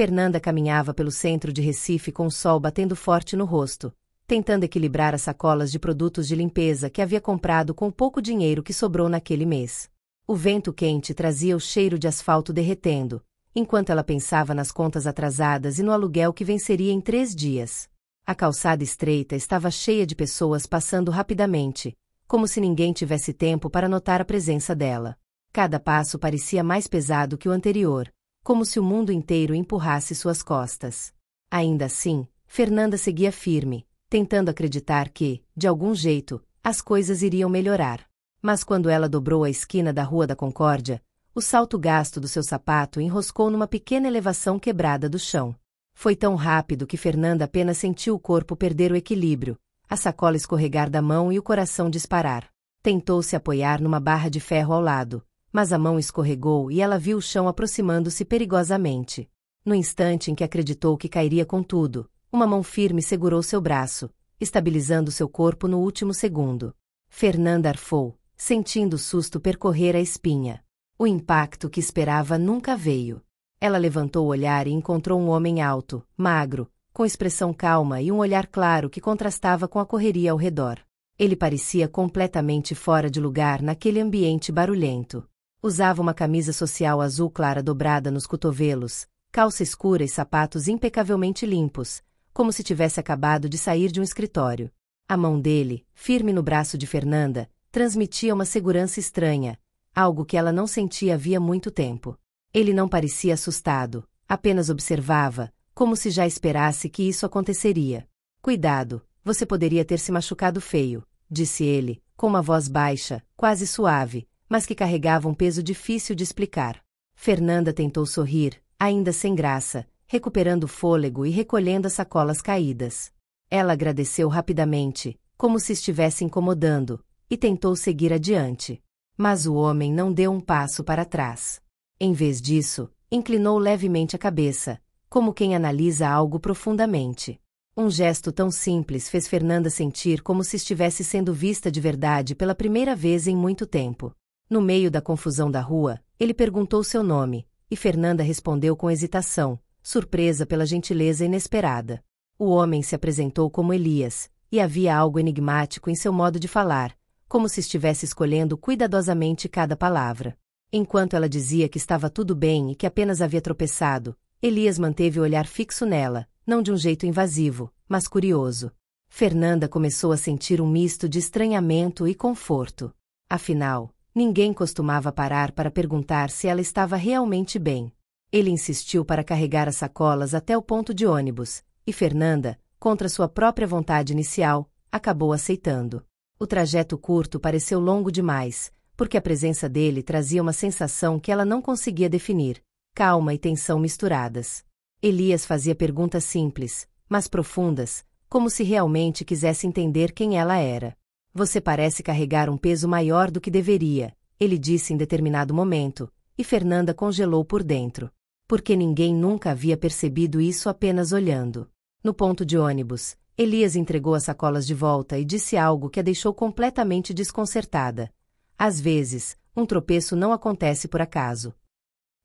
Fernanda caminhava pelo centro de Recife com o sol batendo forte no rosto, tentando equilibrar as sacolas de produtos de limpeza que havia comprado com o pouco dinheiro que sobrou naquele mês. O vento quente trazia o cheiro de asfalto derretendo, enquanto ela pensava nas contas atrasadas e no aluguel que venceria em 3 dias. A calçada estreita estava cheia de pessoas passando rapidamente, como se ninguém tivesse tempo para notar a presença dela. Cada passo parecia mais pesado que o anterior, como se o mundo inteiro empurrasse suas costas. Ainda assim, Fernanda seguia firme, tentando acreditar que, de algum jeito, as coisas iriam melhorar. Mas quando ela dobrou a esquina da Rua da Concórdia, o salto gasto do seu sapato enroscou numa pequena elevação quebrada do chão. Foi tão rápido que Fernanda apenas sentiu o corpo perder o equilíbrio, a sacola escorregar da mão e o coração disparar. Tentou se apoiar numa barra de ferro ao lado, mas a mão escorregou e ela viu o chão aproximando-se perigosamente. No instante em que acreditou que cairia com tudo, uma mão firme segurou seu braço, estabilizando seu corpo no último segundo. Fernanda arfou, sentindo o susto percorrer a espinha. O impacto que esperava nunca veio. Ela levantou o olhar e encontrou um homem alto, magro, com expressão calma e um olhar claro que contrastava com a correria ao redor. Ele parecia completamente fora de lugar naquele ambiente barulhento. Usava uma camisa social azul clara dobrada nos cotovelos, calça escura e sapatos impecavelmente limpos, como se tivesse acabado de sair de um escritório. A mão dele, firme no braço de Fernanda, transmitia uma segurança estranha, algo que ela não sentia havia muito tempo. Ele não parecia assustado, apenas observava, como se já esperasse que isso aconteceria. Cuidado, você poderia ter se machucado feio, disse ele, com uma voz baixa, quase suave, mas que carregava um peso difícil de explicar. Fernanda tentou sorrir, ainda sem graça, recuperando o fôlego e recolhendo as sacolas caídas. Ela agradeceu rapidamente, como se estivesse incomodando, e tentou seguir adiante. Mas o homem não deu um passo para trás. Em vez disso, inclinou levemente a cabeça, como quem analisa algo profundamente. Um gesto tão simples fez Fernanda sentir como se estivesse sendo vista de verdade pela primeira vez em muito tempo. No meio da confusão da rua, ele perguntou seu nome, e Fernanda respondeu com hesitação, surpresa pela gentileza inesperada. O homem se apresentou como Elias, e havia algo enigmático em seu modo de falar, como se estivesse escolhendo cuidadosamente cada palavra. Enquanto ela dizia que estava tudo bem e que apenas havia tropeçado, Elias manteve o olhar fixo nela, não de um jeito invasivo, mas curioso. Fernanda começou a sentir um misto de estranhamento e conforto. Afinal, ninguém costumava parar para perguntar se ela estava realmente bem. Ele insistiu para carregar as sacolas até o ponto de ônibus, e Fernanda, contra sua própria vontade inicial, acabou aceitando. O trajeto curto pareceu longo demais, porque a presença dele trazia uma sensação que ela não conseguia definir, calma e tensão misturadas. Elias fazia perguntas simples, mas profundas, como se realmente quisesse entender quem ela era. Você parece carregar um peso maior do que deveria, ele disse em determinado momento, e Fernanda congelou por dentro. Porque ninguém nunca havia percebido isso apenas olhando. No ponto de ônibus, Elias entregou as sacolas de volta e disse algo que a deixou completamente desconcertada. Às vezes, um tropeço não acontece por acaso.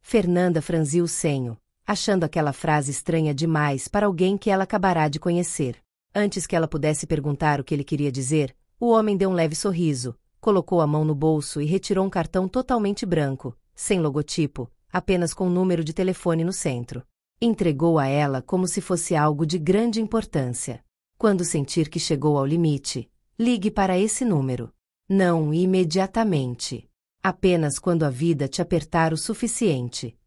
Fernanda franziu o senho, achando aquela frase estranha demais para alguém que ela acabará de conhecer. Antes que ela pudesse perguntar o que ele queria dizer, o homem deu um leve sorriso, colocou a mão no bolso e retirou um cartão totalmente branco, sem logotipo, apenas com um número de telefone no centro. Entregou a ela como se fosse algo de grande importância. Quando sentir que chegou ao limite, ligue para esse número. Não imediatamente. Apenas quando a vida te apertar o suficiente.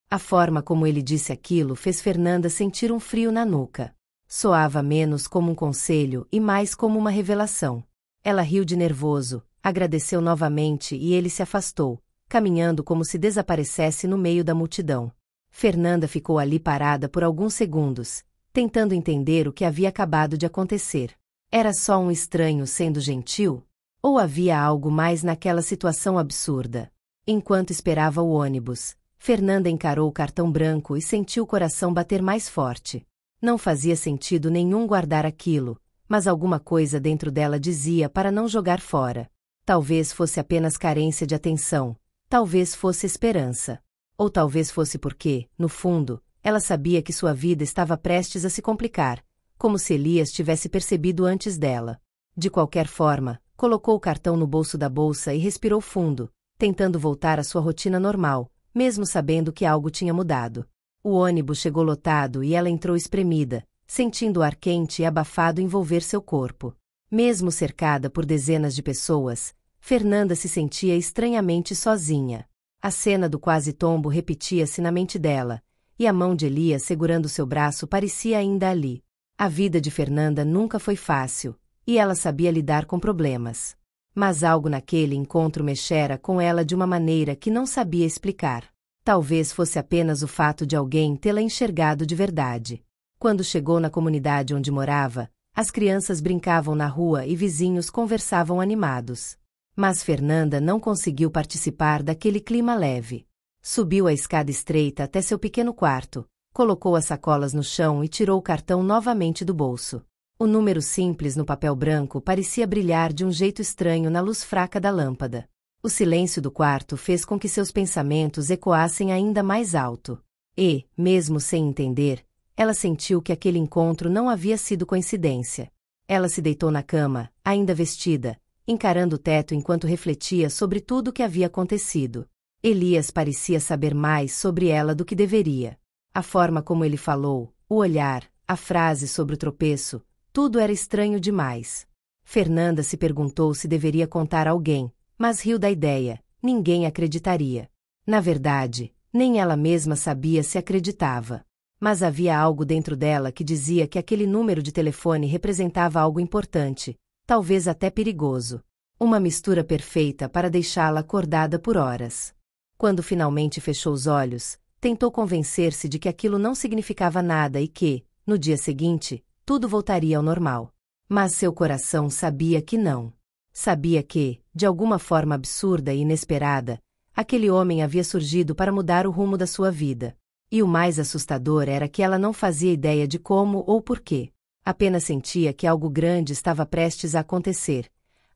A forma como ele disse aquilo fez Fernanda sentir um frio na nuca. Soava menos como um conselho e mais como uma revelação. Ela riu de nervoso, agradeceu novamente e ele se afastou, caminhando como se desaparecesse no meio da multidão. Fernanda ficou ali parada por alguns segundos, tentando entender o que havia acabado de acontecer. Era só um estranho sendo gentil? Ou havia algo mais naquela situação absurda? Enquanto esperava o ônibus, Fernanda encarou o cartão branco e sentiu o coração bater mais forte. Não fazia sentido nenhum guardar aquilo, mas alguma coisa dentro dela dizia para não jogar fora. Talvez fosse apenas carência de atenção, talvez fosse esperança. Ou talvez fosse porque, no fundo, Ela sabia que sua vida estava prestes a se complicar, como se Elias tivesse percebido antes dela. De qualquer forma, colocou o cartão no bolso da bolsa e respirou fundo, tentando voltar à sua rotina normal, mesmo sabendo que algo tinha mudado. O ônibus chegou lotado e ela entrou espremida, sentindo o ar quente e abafado envolver seu corpo. Mesmo cercada por dezenas de pessoas, Fernanda se sentia estranhamente sozinha. A cena do quase tombo repetia-se na mente dela, e a mão de Elias segurando seu braço parecia ainda ali. A vida de Fernanda nunca foi fácil, e ela sabia lidar com problemas. Mas algo naquele encontro mexera com ela de uma maneira que não sabia explicar. Talvez fosse apenas o fato de alguém tê-la enxergado de verdade. Quando chegou na comunidade onde morava, as crianças brincavam na rua e vizinhos conversavam animados. Mas Fernanda não conseguiu participar daquele clima leve. Subiu a escada estreita até seu pequeno quarto, colocou as sacolas no chão e tirou o cartão novamente do bolso. O número simples no papel branco parecia brilhar de um jeito estranho na luz fraca da lâmpada. O silêncio do quarto fez com que seus pensamentos ecoassem ainda mais alto. E, mesmo sem entender, ela sentiu que aquele encontro não havia sido coincidência. Ela se deitou na cama, ainda vestida, encarando o teto enquanto refletia sobre tudo o que havia acontecido. Elias parecia saber mais sobre ela do que deveria. A forma como ele falou, o olhar, a frase sobre o tropeço, tudo era estranho demais. Fernanda se perguntou se deveria contar a alguém, mas riu da ideia, ninguém acreditaria. Na verdade, nem ela mesma sabia se acreditava. Mas havia algo dentro dela que dizia que aquele número de telefone representava algo importante, talvez até perigoso. Uma mistura perfeita para deixá-la acordada por horas. Quando finalmente fechou os olhos, tentou convencer-se de que aquilo não significava nada e que, no dia seguinte, tudo voltaria ao normal. Mas seu coração sabia que não. Sabia que, de alguma forma absurda e inesperada, aquele homem havia surgido para mudar o rumo da sua vida. E o mais assustador era que ela não fazia ideia de como ou porquê. Apenas sentia que algo grande estava prestes a acontecer,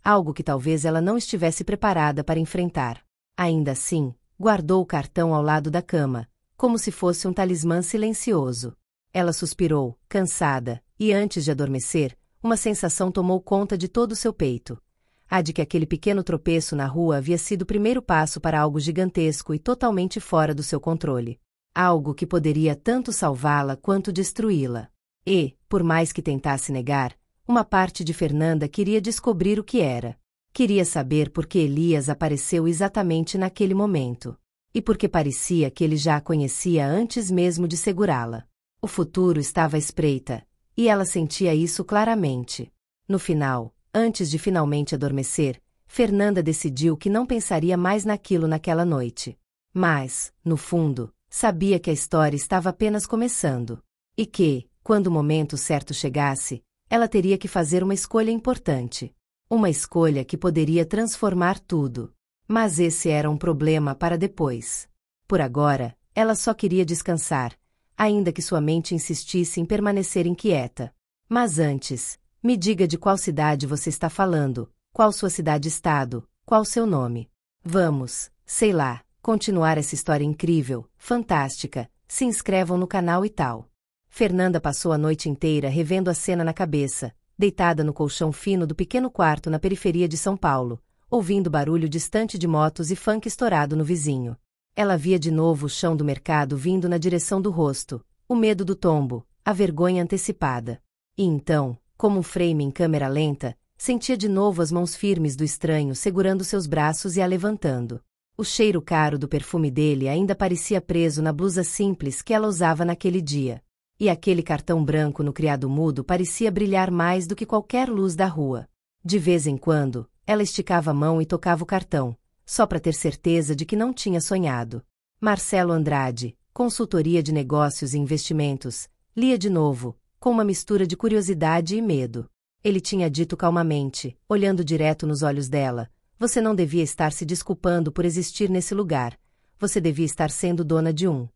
algo que talvez ela não estivesse preparada para enfrentar. Ainda assim, guardou o cartão ao lado da cama, como se fosse um talismã silencioso. Ela suspirou, cansada, e antes de adormecer, uma sensação tomou conta de todo o seu peito. A de que aquele pequeno tropeço na rua havia sido o primeiro passo para algo gigantesco e totalmente fora do seu controle. Algo que poderia tanto salvá-la quanto destruí-la. E, por mais que tentasse negar, uma parte de Fernanda queria descobrir o que era. Queria saber por que Elias apareceu exatamente naquele momento. E porque parecia que ele já a conhecia antes mesmo de segurá-la. O futuro estava à espreita, e ela sentia isso claramente. No final, antes de finalmente adormecer, Fernanda decidiu que não pensaria mais naquilo naquela noite. Mas, no fundo, sabia que a história estava apenas começando. E que, quando o momento certo chegasse, ela teria que fazer uma escolha importante. Uma escolha que poderia transformar tudo. Mas esse era um problema para depois. Por agora, ela só queria descansar, ainda que sua mente insistisse em permanecer inquieta. Mas antes, me diga de qual cidade você está falando, qual sua cidade-estado, qual seu nome. Vamos, sei lá, continuar essa história incrível, fantástica, se inscrevam no canal e tal. Fernanda passou a noite inteira revendo a cena na cabeça, deitada no colchão fino do pequeno quarto na periferia de São Paulo, ouvindo barulho distante de motos e funk estourado no vizinho. Ela via de novo o chão do mercado vindo na direção do rosto, o medo do tombo, a vergonha antecipada. E então, como um frame em câmera lenta, sentia de novo as mãos firmes do estranho segurando seus braços e a levantando. O cheiro caro do perfume dele ainda parecia preso na blusa simples que ela usava naquele dia. E aquele cartão branco no criado mudo parecia brilhar mais do que qualquer luz da rua. De vez em quando, ela esticava a mão e tocava o cartão, só para ter certeza de que não tinha sonhado. Marcelo Andrade, consultoria de negócios e investimentos, lia de novo, com uma mistura de curiosidade e medo. Ele tinha dito calmamente, olhando direto nos olhos dela, você não devia estar se desculpando por existir nesse lugar, você devia estar sendo dona de um.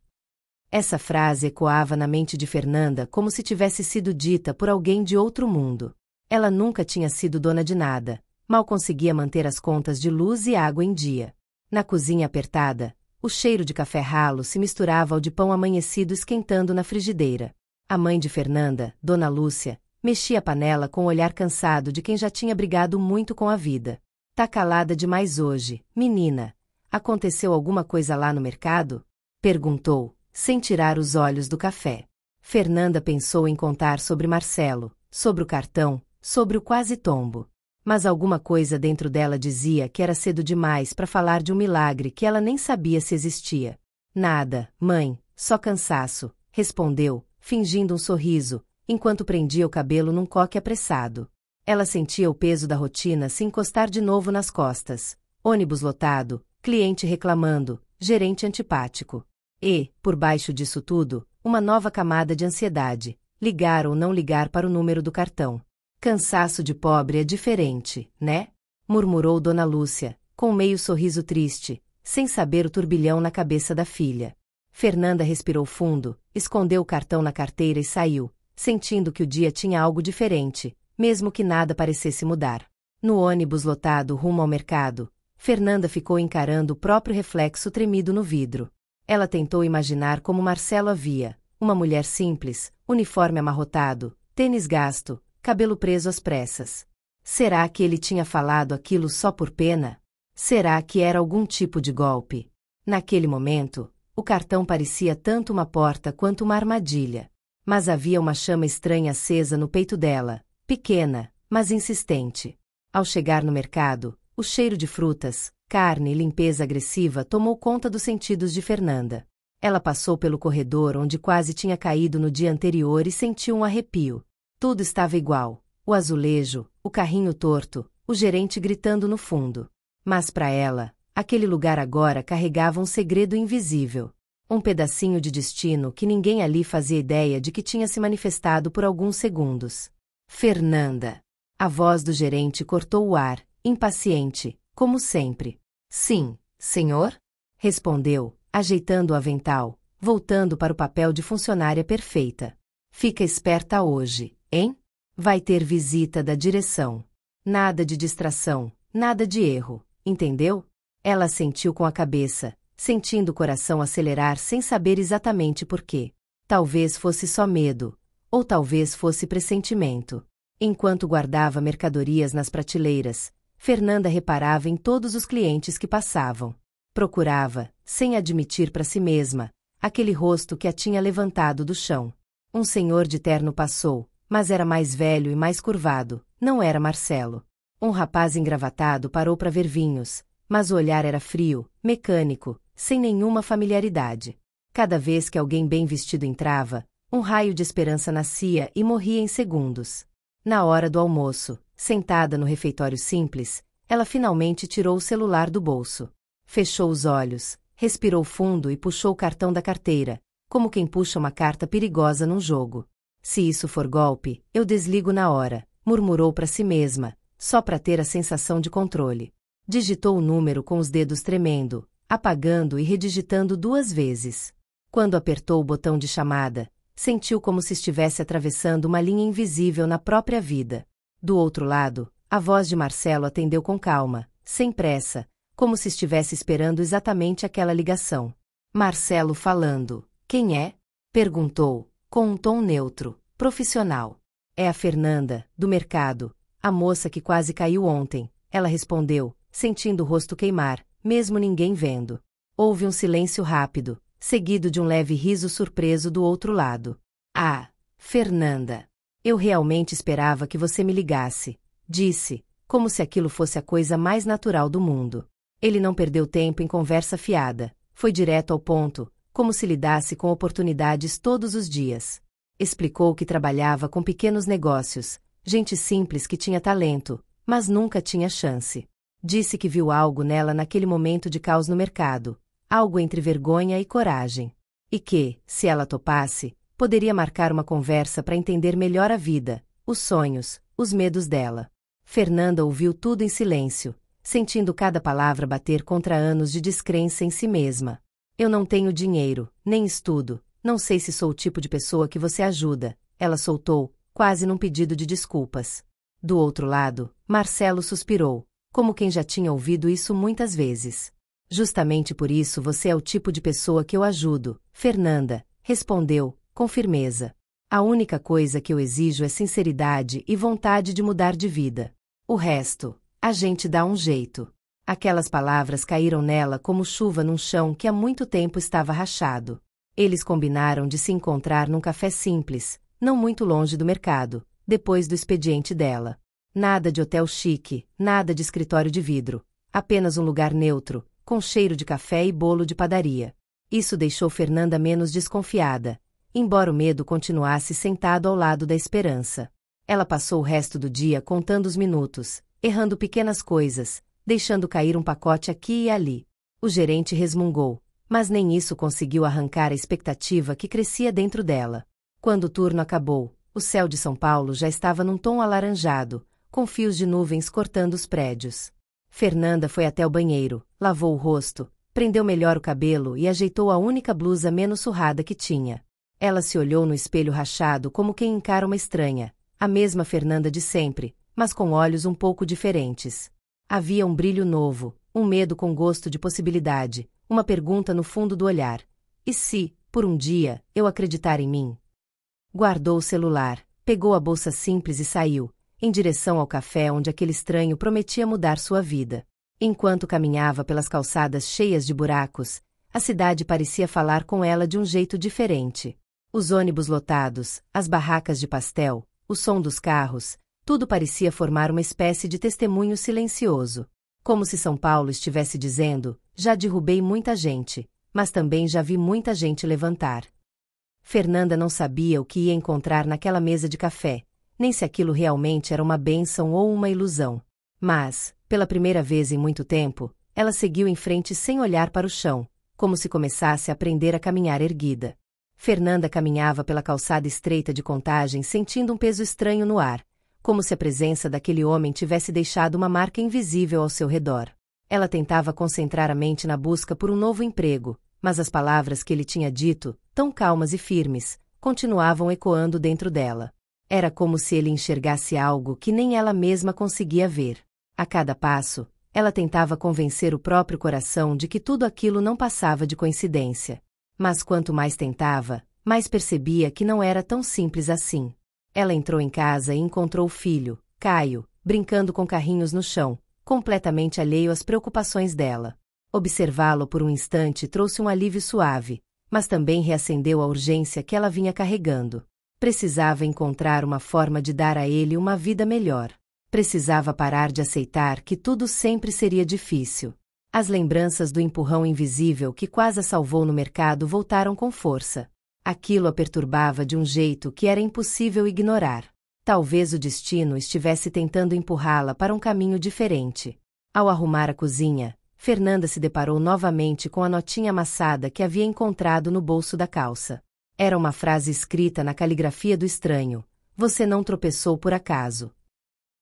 Essa frase ecoava na mente de Fernanda como se tivesse sido dita por alguém de outro mundo. Ela nunca tinha sido dona de nada, mal conseguia manter as contas de luz e água em dia. Na cozinha apertada, O cheiro de café ralo se misturava ao de pão amanhecido esquentando na frigideira. A mãe de Fernanda, Dona Lúcia, mexia a panela com o olhar cansado de quem já tinha brigado muito com a vida. Tá calada demais hoje, menina. Aconteceu alguma coisa lá no mercado? Perguntou, sem tirar os olhos do café. Fernanda pensou em contar sobre Marcelo, sobre o cartão, sobre o quase tombo. Mas alguma coisa dentro dela dizia que era cedo demais para falar de um milagre que ela nem sabia se existia. Nada, mãe, só cansaço, respondeu, fingindo um sorriso, enquanto prendia o cabelo num coque apressado. Ela sentia o peso da rotina se encostar de novo nas costas. Ônibus lotado, cliente reclamando, gerente antipático. E, por baixo disso tudo, uma nova camada de ansiedade, ligar ou não ligar para o número do cartão. Cansaço de pobre é diferente, né? Murmurou Dona Lúcia, com meio sorriso triste, sem saber o turbilhão na cabeça da filha. Fernanda respirou fundo, escondeu o cartão na carteira e saiu, sentindo que o dia tinha algo diferente, mesmo que nada parecesse mudar. No ônibus lotado rumo ao mercado, Fernanda ficou encarando o próprio reflexo tremido no vidro. Ela tentou imaginar como Marcelo a via, uma mulher simples, uniforme amarrotado, tênis gasto, cabelo preso às pressas. Será que ele tinha falado aquilo só por pena? Será que era algum tipo de golpe? Naquele momento, o cartão parecia tanto uma porta quanto uma armadilha. Mas havia uma chama estranha acesa no peito dela, pequena, mas insistente. Ao chegar no mercado, o cheiro de frutas, carne e limpeza agressiva tomou conta dos sentidos de Fernanda. Ela passou pelo corredor onde quase tinha caído no dia anterior e sentiu um arrepio. Tudo estava igual, o azulejo, o carrinho torto, o gerente gritando no fundo. Mas para ela, aquele lugar agora carregava um segredo invisível. Um pedacinho de destino que ninguém ali fazia ideia de que tinha se manifestado por alguns segundos. Fernanda. A voz do gerente cortou o ar, impaciente, como sempre. Sim, senhor? Respondeu, ajeitando o avental, voltando para o papel de funcionária perfeita. Fica esperta hoje, hein? Vai ter visita da direção. Nada de distração, nada de erro, entendeu? Ela assentiu com a cabeça, sentindo o coração acelerar sem saber exatamente por quê. Talvez fosse só medo, ou talvez fosse pressentimento. Enquanto guardava mercadorias nas prateleiras, Fernanda reparava em todos os clientes que passavam. Procurava, sem admitir para si mesma, aquele rosto que a tinha levantado do chão. Um senhor de terno passou, mas era mais velho e mais curvado, não era Marcelo. Um rapaz engravatado parou para ver vinhos, mas o olhar era frio, mecânico, sem nenhuma familiaridade. Cada vez que alguém bem vestido entrava, um raio de esperança nascia e morria em segundos. Na hora do almoço, sentada no refeitório simples, ela finalmente tirou o celular do bolso. Fechou os olhos, respirou fundo e puxou o cartão da carteira, como quem puxa uma carta perigosa num jogo. Se isso for golpe, eu desligo na hora, murmurou para si mesma, só para ter a sensação de controle. Digitou o número com os dedos tremendo, apagando e redigitando 2 vezes. Quando apertou o botão de chamada, sentiu como se estivesse atravessando uma linha invisível na própria vida. Do outro lado, a voz de Marcelo atendeu com calma, sem pressa, como se estivesse esperando exatamente aquela ligação. Marcelo falando. Quem é? Perguntou, com um tom neutro, profissional. É a Fernanda, do mercado, a moça que quase caiu ontem, ela respondeu, sentindo o rosto queimar, mesmo ninguém vendo. Houve um silêncio rápido, seguido de um leve riso surpreso do outro lado. Ah, Fernanda. Eu realmente esperava que você me ligasse, disse, como se aquilo fosse a coisa mais natural do mundo. Ele não perdeu tempo em conversa fiada, foi direto ao ponto, como se lidasse com oportunidades todos os dias. Explicou que trabalhava com pequenos negócios, gente simples que tinha talento, mas nunca tinha chance. Disse que viu algo nela naquele momento de caos no mercado, algo entre vergonha e coragem. E que, se ela topasse, poderia marcar uma conversa para entender melhor a vida, os sonhos, os medos dela. Fernanda ouviu tudo em silêncio, sentindo cada palavra bater contra anos de descrença em si mesma. Eu não tenho dinheiro, nem estudo, não sei se sou o tipo de pessoa que você ajuda, ela soltou, quase num pedido de desculpas. Do outro lado, Marcelo suspirou, como quem já tinha ouvido isso muitas vezes. Justamente por isso você é o tipo de pessoa que eu ajudo, Fernanda, respondeu, com firmeza. A única coisa que eu exijo é sinceridade e vontade de mudar de vida. O resto, a gente dá um jeito. Aquelas palavras caíram nela como chuva num chão que há muito tempo estava rachado. Eles combinaram de se encontrar num café simples, não muito longe do mercado, depois do expediente dela. Nada de hotel chique, nada de escritório de vidro. Apenas um lugar neutro, com cheiro de café e bolo de padaria. Isso deixou Fernanda menos desconfiada, embora o medo continuasse sentado ao lado da esperança. Ela passou o resto do dia contando os minutos, errando pequenas coisas, deixando cair um pacote aqui e ali. O gerente resmungou, mas nem isso conseguiu arrancar a expectativa que crescia dentro dela. Quando o turno acabou, o céu de São Paulo já estava num tom alaranjado, com fios de nuvens cortando os prédios. Fernanda foi até o banheiro, lavou o rosto, prendeu melhor o cabelo e ajeitou a única blusa menos surrada que tinha. Ela se olhou no espelho rachado como quem encara uma estranha, a mesma Fernanda de sempre, mas com olhos um pouco diferentes. Havia um brilho novo, um medo com gosto de possibilidade, uma pergunta no fundo do olhar. E se, por um dia, eu acreditar em mim? Guardou o celular, pegou a bolsa simples e saiu, em direção ao café onde aquele estranho prometia mudar sua vida. Enquanto caminhava pelas calçadas cheias de buracos, a cidade parecia falar com ela de um jeito diferente. Os ônibus lotados, as barracas de pastel, o som dos carros, tudo parecia formar uma espécie de testemunho silencioso. Como se São Paulo estivesse dizendo, já derrubei muita gente, mas também já vi muita gente levantar. Fernanda não sabia o que ia encontrar naquela mesa de café, nem se aquilo realmente era uma bênção ou uma ilusão. Mas, pela primeira vez em muito tempo, ela seguiu em frente sem olhar para o chão, como se começasse a aprender a caminhar erguida. Fernanda caminhava pela calçada estreita de Contagem sentindo um peso estranho no ar, como se a presença daquele homem tivesse deixado uma marca invisível ao seu redor. Ela tentava concentrar a mente na busca por um novo emprego, mas as palavras que ele tinha dito, tão calmas e firmes, continuavam ecoando dentro dela. Era como se ele enxergasse algo que nem ela mesma conseguia ver. A cada passo, ela tentava convencer o próprio coração de que tudo aquilo não passava de coincidência. Mas quanto mais tentava, mais percebia que não era tão simples assim. Ela entrou em casa e encontrou o filho, Caio, brincando com carrinhos no chão, completamente alheio às preocupações dela. Observá-lo por um instante trouxe um alívio suave, mas também reacendeu a urgência que ela vinha carregando. Precisava encontrar uma forma de dar a ele uma vida melhor. Precisava parar de aceitar que tudo sempre seria difícil. As lembranças do empurrão invisível que quase a salvou no mercado voltaram com força. Aquilo a perturbava de um jeito que era impossível ignorar. Talvez o destino estivesse tentando empurrá-la para um caminho diferente. Ao arrumar a cozinha, Fernanda se deparou novamente com a notinha amassada que havia encontrado no bolso da calça. Era uma frase escrita na caligrafia do estranho: "Você não tropeçou por acaso."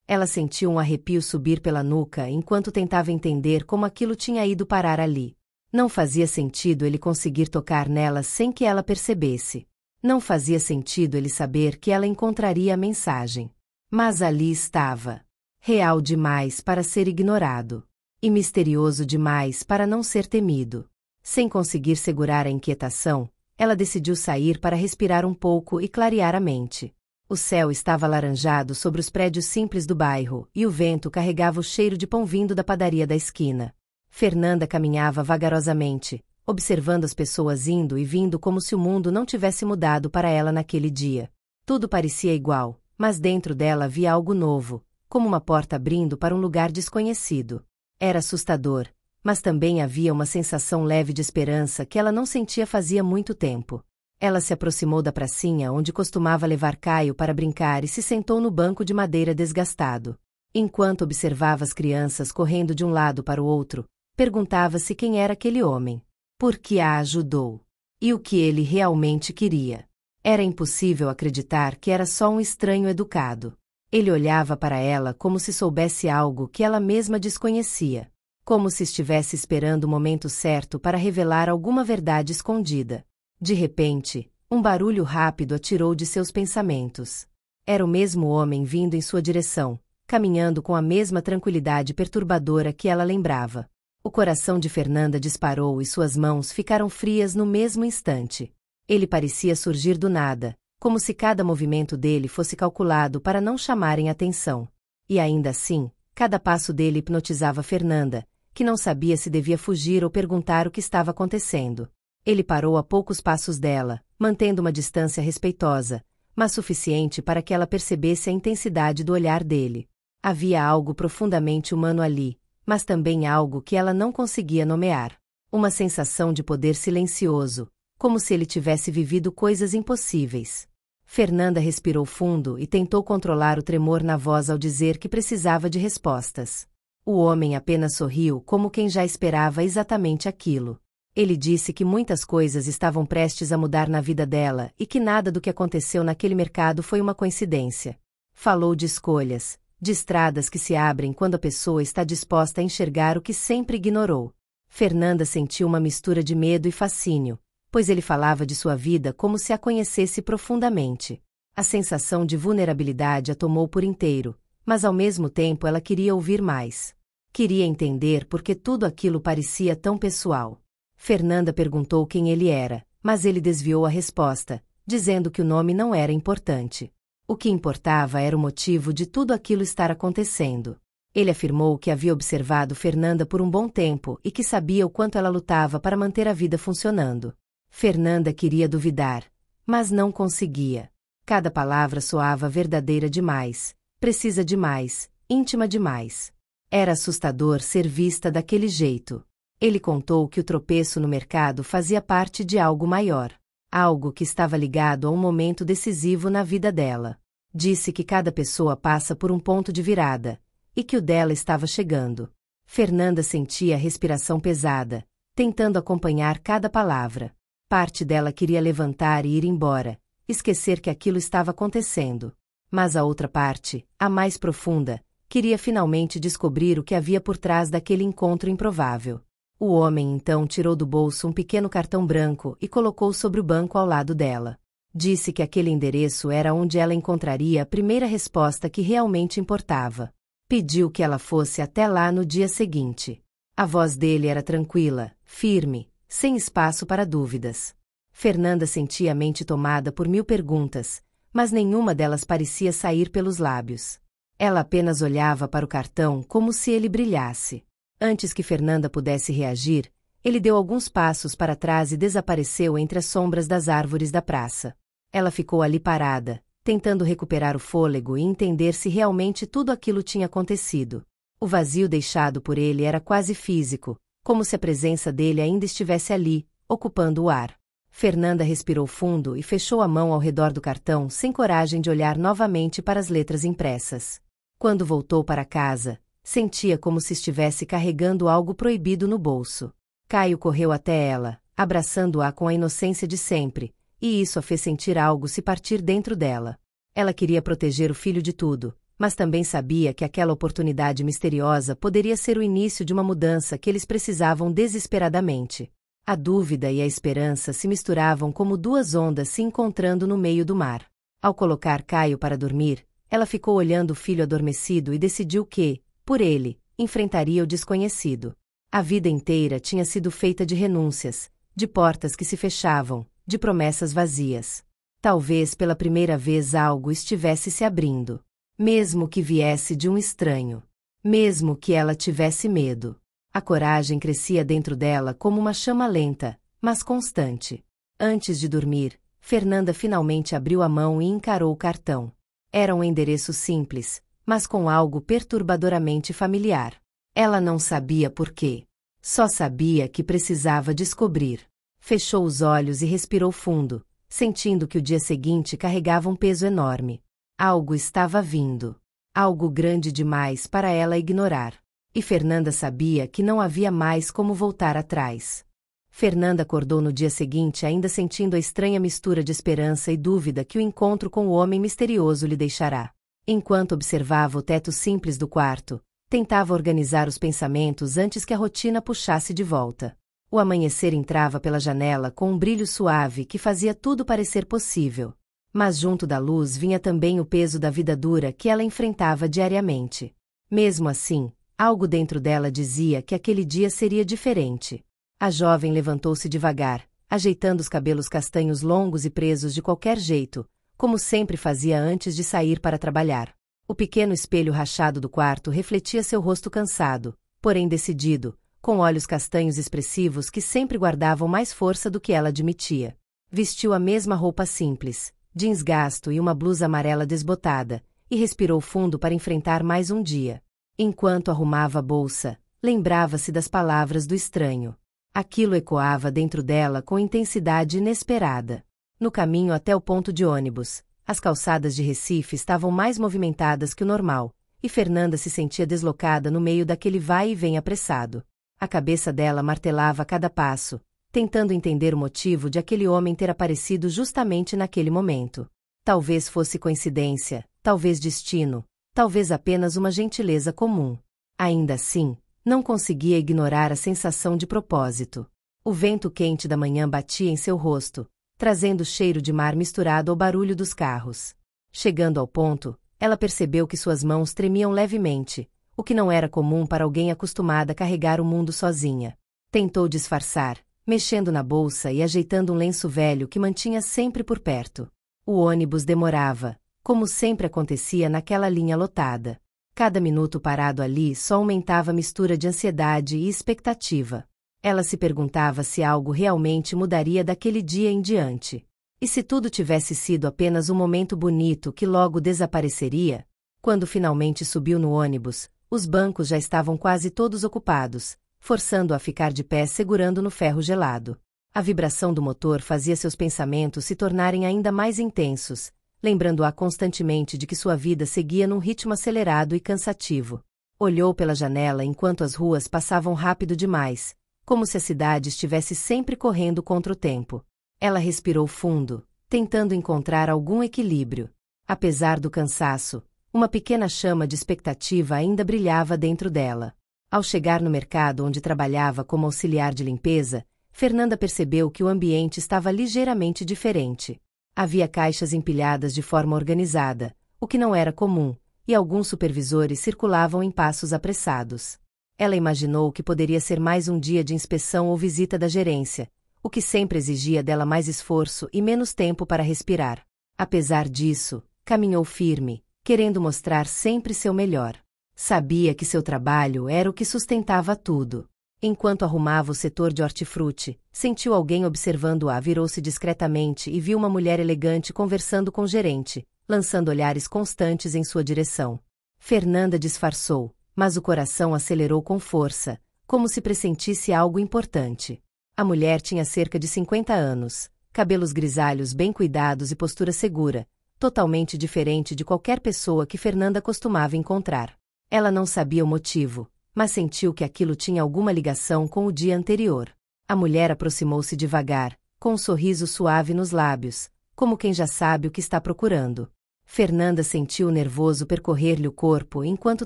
Ela sentiu um arrepio subir pela nuca enquanto tentava entender como aquilo tinha ido parar ali. Não fazia sentido ele conseguir tocar nela sem que ela percebesse. Não fazia sentido ele saber que ela encontraria a mensagem. Mas ali estava. Real demais para ser ignorado. E misterioso demais para não ser temido. Sem conseguir segurar a inquietação, ela decidiu sair para respirar um pouco e clarear a mente. O céu estava alaranjado sobre os prédios simples do bairro e o vento carregava o cheiro de pão vindo da padaria da esquina. Fernanda caminhava vagarosamente, observando as pessoas indo e vindo como se o mundo não tivesse mudado para ela naquele dia. Tudo parecia igual, mas dentro dela havia algo novo, como uma porta abrindo para um lugar desconhecido. Era assustador, mas também havia uma sensação leve de esperança que ela não sentia fazia muito tempo. Ela se aproximou da pracinha onde costumava levar Caio para brincar e se sentou no banco de madeira desgastado. Enquanto observava as crianças correndo de um lado para o outro, perguntava-se quem era aquele homem. Por que a ajudou? E o que ele realmente queria? Era impossível acreditar que era só um estranho educado. Ele olhava para ela como se soubesse algo que ela mesma desconhecia. Como se estivesse esperando o momento certo para revelar alguma verdade escondida. De repente, um barulho rápido a tirou de seus pensamentos. Era o mesmo homem vindo em sua direção, caminhando com a mesma tranquilidade perturbadora que ela lembrava. O coração de Fernanda disparou e suas mãos ficaram frias no mesmo instante. Ele parecia surgir do nada, como se cada movimento dele fosse calculado para não chamarem atenção. E ainda assim, cada passo dele hipnotizava Fernanda, que não sabia se devia fugir ou perguntar o que estava acontecendo. Ele parou a poucos passos dela, mantendo uma distância respeitosa, mas suficiente para que ela percebesse a intensidade do olhar dele. Havia algo profundamente humano ali, mas também algo que ela não conseguia nomear. Uma sensação de poder silencioso, como se ele tivesse vivido coisas impossíveis. Fernanda respirou fundo e tentou controlar o tremor na voz ao dizer que precisava de respostas. O homem apenas sorriu como quem já esperava exatamente aquilo. Ele disse que muitas coisas estavam prestes a mudar na vida dela e que nada do que aconteceu naquele mercado foi uma coincidência. Falou de escolhas, de estradas que se abrem quando a pessoa está disposta a enxergar o que sempre ignorou. Fernanda sentiu uma mistura de medo e fascínio, pois ele falava de sua vida como se a conhecesse profundamente. A sensação de vulnerabilidade a tomou por inteiro, mas ao mesmo tempo ela queria ouvir mais. Queria entender por que tudo aquilo parecia tão pessoal. Fernanda perguntou quem ele era, mas ele desviou a resposta, dizendo que o nome não era importante. O que importava era o motivo de tudo aquilo estar acontecendo. Ele afirmou que havia observado Fernanda por um bom tempo e que sabia o quanto ela lutava para manter a vida funcionando. Fernanda queria duvidar, mas não conseguia. Cada palavra soava verdadeira demais, precisa demais, íntima demais. Era assustador ser vista daquele jeito. Ele contou que o tropeço no mercado fazia parte de algo maior. Algo que estava ligado a um momento decisivo na vida dela. Disse que cada pessoa passa por um ponto de virada, e que o dela estava chegando. Fernanda sentia a respiração pesada, tentando acompanhar cada palavra. Parte dela queria levantar e ir embora, esquecer que aquilo estava acontecendo. Mas a outra parte, a mais profunda, queria finalmente descobrir o que havia por trás daquele encontro improvável. O homem então tirou do bolso um pequeno cartão branco e colocou sobre o banco ao lado dela. Disse que aquele endereço era onde ela encontraria a primeira resposta que realmente importava. Pediu que ela fosse até lá no dia seguinte. A voz dele era tranquila, firme, sem espaço para dúvidas. Fernanda sentia a mente tomada por 1000 perguntas, mas nenhuma delas parecia sair pelos lábios. Ela apenas olhava para o cartão como se ele brilhasse. Antes que Fernanda pudesse reagir, ele deu alguns passos para trás e desapareceu entre as sombras das árvores da praça. Ela ficou ali parada, tentando recuperar o fôlego e entender se realmente tudo aquilo tinha acontecido. O vazio deixado por ele era quase físico, como se a presença dele ainda estivesse ali, ocupando o ar. Fernanda respirou fundo e fechou a mão ao redor do cartão sem coragem de olhar novamente para as letras impressas. Quando voltou para casa, sentia como se estivesse carregando algo proibido no bolso. Caio correu até ela, abraçando-a com a inocência de sempre, e isso a fez sentir algo se partir dentro dela. Ela queria proteger o filho de tudo, mas também sabia que aquela oportunidade misteriosa poderia ser o início de uma mudança que eles precisavam desesperadamente. A dúvida e a esperança se misturavam como duas ondas se encontrando no meio do mar. Ao colocar Caio para dormir, ela ficou olhando o filho adormecido e decidiu que, por ele, enfrentaria o desconhecido. A vida inteira tinha sido feita de renúncias, de portas que se fechavam, de promessas vazias. Talvez pela primeira vez algo estivesse se abrindo. Mesmo que viesse de um estranho. Mesmo que ela tivesse medo. A coragem crescia dentro dela como uma chama lenta, mas constante. Antes de dormir, Fernanda finalmente abriu a mão e encarou o cartão. Era um endereço simples, mas com algo perturbadoramente familiar. Ela não sabia por quê. Só sabia que precisava descobrir. Fechou os olhos e respirou fundo, sentindo que o dia seguinte carregava um peso enorme. Algo estava vindo. Algo grande demais para ela ignorar. E Fernanda sabia que não havia mais como voltar atrás. Fernanda acordou no dia seguinte ainda sentindo a estranha mistura de esperança e dúvida que o encontro com o homem misterioso lhe deixará. Enquanto observava o teto simples do quarto, tentava organizar os pensamentos antes que a rotina puxasse de volta. O amanhecer entrava pela janela com um brilho suave que fazia tudo parecer possível. Mas junto da luz vinha também o peso da vida dura que ela enfrentava diariamente. Mesmo assim, Algo dentro dela dizia que aquele dia seria diferente. A jovem levantou-se devagar, ajeitando os cabelos castanhos longos e presos de qualquer jeito, como sempre fazia antes de sair para trabalhar. O pequeno espelho rachado do quarto refletia seu rosto cansado, porém decidido, com olhos castanhos expressivos que sempre guardavam mais força do que ela admitia. Vestiu a mesma roupa simples, jeans gasto e uma blusa amarela desbotada, e respirou fundo para enfrentar mais um dia. Enquanto arrumava a bolsa, lembrava-se das palavras do estranho. Aquilo ecoava dentro dela com intensidade inesperada. No caminho até o ponto de ônibus, as calçadas de Recife estavam mais movimentadas que o normal, e Fernanda se sentia deslocada no meio daquele vai e vem apressado. A cabeça dela martelava a cada passo, tentando entender o motivo de aquele homem ter aparecido justamente naquele momento. Talvez fosse coincidência, talvez destino, talvez apenas uma gentileza comum. Ainda assim, não conseguia ignorar a sensação de propósito. O vento quente da manhã batia em seu rosto, trazendo cheiro de mar misturado ao barulho dos carros. Chegando ao ponto, ela percebeu que suas mãos tremiam levemente, o que não era comum para alguém acostumada a carregar o mundo sozinha. Tentou disfarçar, mexendo na bolsa e ajeitando um lenço velho que mantinha sempre por perto. O ônibus demorava, como sempre acontecia naquela linha lotada. Cada minuto parado ali só aumentava a mistura de ansiedade e expectativa. Ela se perguntava se algo realmente mudaria daquele dia em diante. E se tudo tivesse sido apenas um momento bonito que logo desapareceria? Quando finalmente subiu no ônibus, os bancos já estavam quase todos ocupados, forçando-a a ficar de pé segurando no ferro gelado. A vibração do motor fazia seus pensamentos se tornarem ainda mais intensos, lembrando-a constantemente de que sua vida seguia num ritmo acelerado e cansativo. Olhou pela janela enquanto as ruas passavam rápido demais, como se a cidade estivesse sempre correndo contra o tempo. Ela respirou fundo, tentando encontrar algum equilíbrio. Apesar do cansaço, uma pequena chama de expectativa ainda brilhava dentro dela. Ao chegar no mercado onde trabalhava como auxiliar de limpeza, Fernanda percebeu que o ambiente estava ligeiramente diferente. Havia caixas empilhadas de forma organizada, o que não era comum, e alguns supervisores circulavam em passos apressados. Ela imaginou que poderia ser mais um dia de inspeção ou visita da gerência, o que sempre exigia dela mais esforço e menos tempo para respirar. Apesar disso, caminhou firme, querendo mostrar sempre seu melhor. Sabia que seu trabalho era o que sustentava tudo. Enquanto arrumava o setor de hortifruti, sentiu alguém observando-a, virou-se discretamente e viu uma mulher elegante conversando com o gerente, lançando olhares constantes em sua direção. Fernanda disfarçou, mas o coração acelerou com força, como se pressentisse algo importante. A mulher tinha cerca de 50 anos, cabelos grisalhos bem cuidados e postura segura, totalmente diferente de qualquer pessoa que Fernanda costumava encontrar. Ela não sabia o motivo, mas sentiu que aquilo tinha alguma ligação com o dia anterior. A mulher aproximou-se devagar, com um sorriso suave nos lábios, como quem já sabe o que está procurando. Fernanda sentiu o nervoso percorrer-lhe o corpo enquanto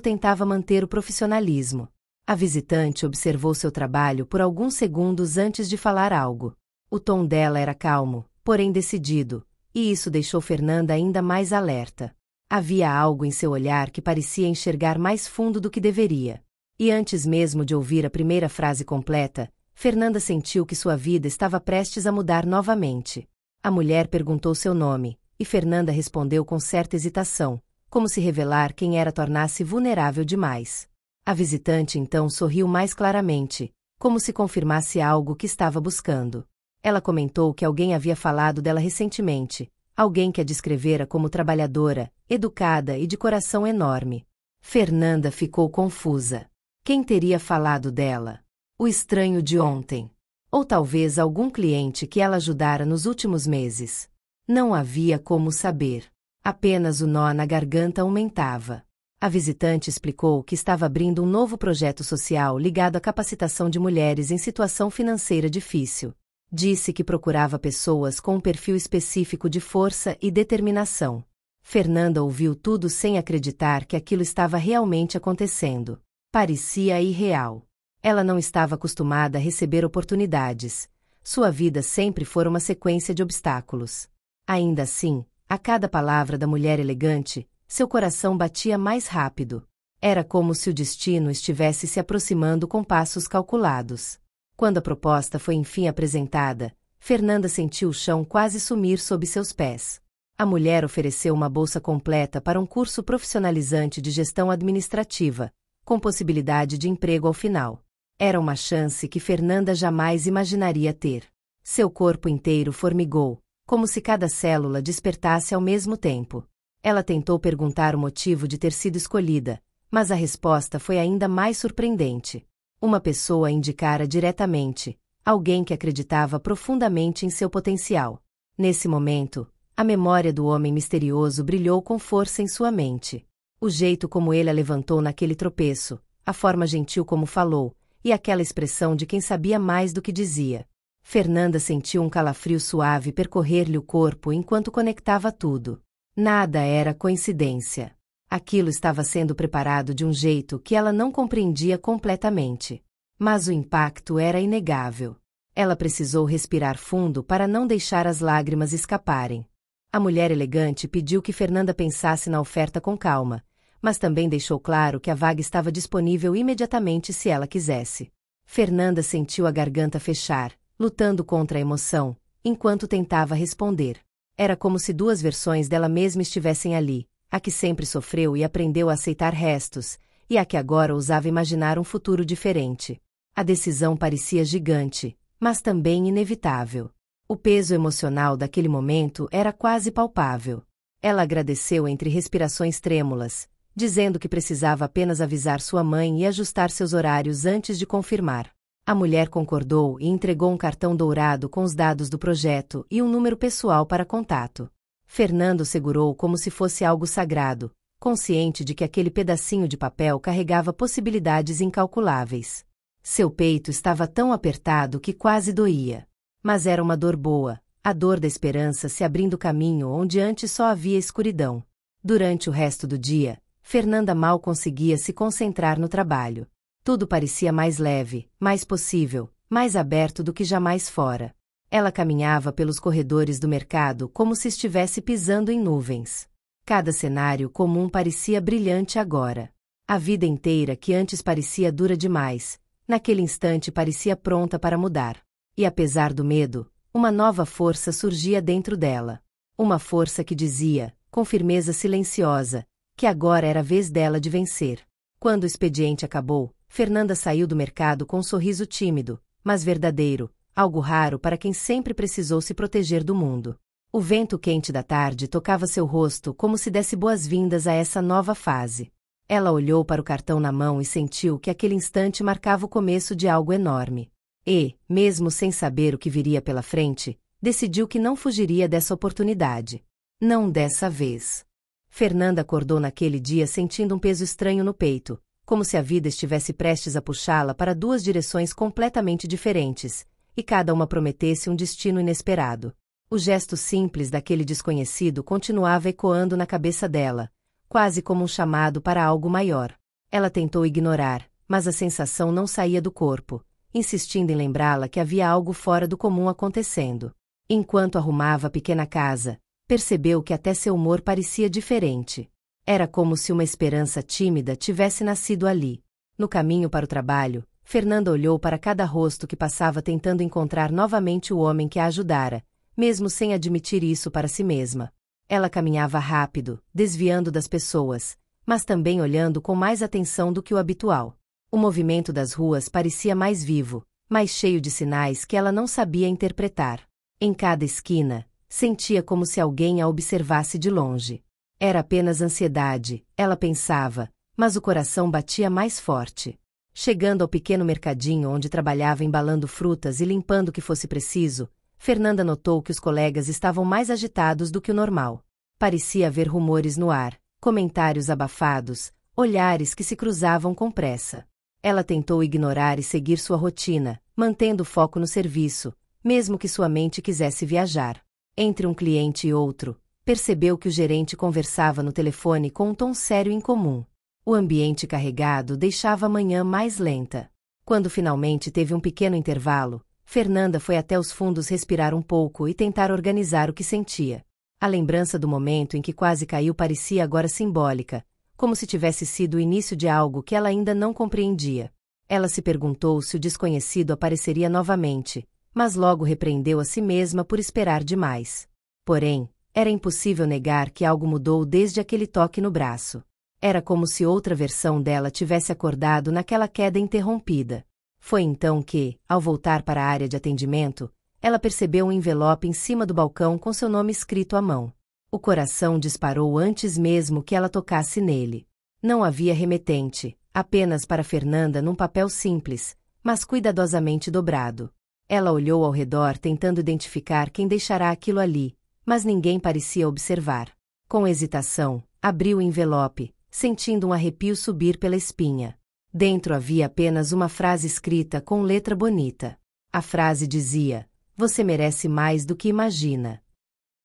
tentava manter o profissionalismo. A visitante observou seu trabalho por alguns segundos antes de falar algo. O tom dela era calmo, porém decidido, e isso deixou Fernanda ainda mais alerta. Havia algo em seu olhar que parecia enxergar mais fundo do que deveria. E antes mesmo de ouvir a primeira frase completa, Fernanda sentiu que sua vida estava prestes a mudar novamente. A mulher perguntou seu nome, e Fernanda respondeu com certa hesitação, como se revelar quem era tornasse vulnerável demais. A visitante então sorriu mais claramente, como se confirmasse algo que estava buscando. Ela comentou que alguém havia falado dela recentemente, alguém que a descrevera como trabalhadora, educada e de coração enorme. Fernanda ficou confusa. Quem teria falado dela? O estranho de ontem. Ou talvez algum cliente que ela ajudara nos últimos meses. Não havia como saber. Apenas o nó na garganta aumentava. A visitante explicou que estava abrindo um novo projeto social ligado à capacitação de mulheres em situação financeira difícil. Disse que procurava pessoas com um perfil específico de força e determinação. Fernanda ouviu tudo sem acreditar que aquilo estava realmente acontecendo. Parecia irreal. Ela não estava acostumada a receber oportunidades. Sua vida sempre fora uma sequência de obstáculos. Ainda assim, a cada palavra da mulher elegante, seu coração batia mais rápido. Era como se o destino estivesse se aproximando com passos calculados. Quando a proposta foi enfim apresentada, Fernanda sentiu o chão quase sumir sob seus pés. A mulher ofereceu uma bolsa completa para um curso profissionalizante de gestão administrativa, com possibilidade de emprego ao final. Era uma chance que Fernanda jamais imaginaria ter. Seu corpo inteiro formigou, como se cada célula despertasse ao mesmo tempo. Ela tentou perguntar o motivo de ter sido escolhida, mas a resposta foi ainda mais surpreendente. Uma pessoa a indicara diretamente, alguém que acreditava profundamente em seu potencial. Nesse momento, a memória do homem misterioso brilhou com força em sua mente. O jeito como ele a levantou naquele tropeço, a forma gentil como falou, e aquela expressão de quem sabia mais do que dizia. Fernanda sentiu um calafrio suave percorrer-lhe o corpo enquanto conectava tudo. Nada era coincidência. Aquilo estava sendo preparado de um jeito que ela não compreendia completamente. Mas o impacto era inegável. Ela precisou respirar fundo para não deixar as lágrimas escaparem. A mulher elegante pediu que Fernanda pensasse na oferta com calma, mas também deixou claro que a vaga estava disponível imediatamente se ela quisesse. Fernanda sentiu a garganta fechar, lutando contra a emoção, enquanto tentava responder. Era como se duas versões dela mesma estivessem ali, a que sempre sofreu e aprendeu a aceitar restos, e a que agora ousava imaginar um futuro diferente. A decisão parecia gigante, mas também inevitável. O peso emocional daquele momento era quase palpável. Ela agradeceu entre respirações trêmulas, dizendo que precisava apenas avisar sua mãe e ajustar seus horários antes de confirmar. A mulher concordou e entregou um cartão dourado com os dados do projeto e um número pessoal para contato. Fernando segurou como se fosse algo sagrado, consciente de que aquele pedacinho de papel carregava possibilidades incalculáveis. Seu peito estava tão apertado que quase doía. Mas era uma dor boa, a dor da esperança se abrindo caminho onde antes só havia escuridão. Durante o resto do dia, Fernanda mal conseguia se concentrar no trabalho. Tudo parecia mais leve, mais possível, mais aberto do que jamais fora. Ela caminhava pelos corredores do mercado como se estivesse pisando em nuvens. Cada cenário comum parecia brilhante agora. A vida inteira que antes parecia dura demais, naquele instante parecia pronta para mudar. E apesar do medo, uma nova força surgia dentro dela. Uma força que dizia, com firmeza silenciosa, que agora era a vez dela de vencer. Quando o expediente acabou, Fernanda saiu do mercado com um sorriso tímido, mas verdadeiro, algo raro para quem sempre precisou se proteger do mundo. O vento quente da tarde tocava seu rosto como se desse boas-vindas a essa nova fase. Ela olhou para o cartão na mão e sentiu que aquele instante marcava o começo de algo enorme. E, mesmo sem saber o que viria pela frente, decidiu que não fugiria dessa oportunidade. Não dessa vez. Fernanda acordou naquele dia sentindo um peso estranho no peito, como se a vida estivesse prestes a puxá-la para duas direções completamente diferentes, e cada uma prometesse um destino inesperado. O gesto simples daquele desconhecido continuava ecoando na cabeça dela, quase como um chamado para algo maior. Ela tentou ignorar, mas a sensação não saía do corpo, insistindo em lembrá-la que havia algo fora do comum acontecendo. Enquanto arrumava a pequena casa, percebeu que até seu humor parecia diferente. Era como se uma esperança tímida tivesse nascido ali. No caminho para o trabalho, Fernanda olhou para cada rosto que passava tentando encontrar novamente o homem que a ajudara, mesmo sem admitir isso para si mesma. Ela caminhava rápido, desviando das pessoas, mas também olhando com mais atenção do que o habitual. O movimento das ruas parecia mais vivo, mais cheio de sinais que ela não sabia interpretar. Em cada esquina, sentia como se alguém a observasse de longe. Era apenas ansiedade, ela pensava, mas o coração batia mais forte. Chegando ao pequeno mercadinho onde trabalhava embalando frutas e limpando o que fosse preciso, Fernanda notou que os colegas estavam mais agitados do que o normal. Parecia haver rumores no ar, comentários abafados, olhares que se cruzavam com pressa. Ela tentou ignorar e seguir sua rotina, mantendo o foco no serviço, mesmo que sua mente quisesse viajar. Entre um cliente e outro, percebeu que o gerente conversava no telefone com um tom sério e incomum. O ambiente carregado deixava a manhã mais lenta. Quando finalmente teve um pequeno intervalo, Fernanda foi até os fundos respirar um pouco e tentar organizar o que sentia. A lembrança do momento em que quase caiu parecia agora simbólica, como se tivesse sido o início de algo que ela ainda não compreendia. Ela se perguntou se o desconhecido apareceria novamente, mas logo repreendeu a si mesma por esperar demais. Porém, era impossível negar que algo mudou desde aquele toque no braço. Era como se outra versão dela tivesse acordado naquela queda interrompida. Foi então que, ao voltar para a área de atendimento, ela percebeu um envelope em cima do balcão com seu nome escrito à mão. O coração disparou antes mesmo que ela tocasse nele. Não havia remetente, apenas para Fernanda num papel simples, mas cuidadosamente dobrado. Ela olhou ao redor tentando identificar quem deixará aquilo ali, mas ninguém parecia observar. Com hesitação, abriu o envelope, sentindo um arrepio subir pela espinha. Dentro havia apenas uma frase escrita com letra bonita. A frase dizia: "Você merece mais do que imagina."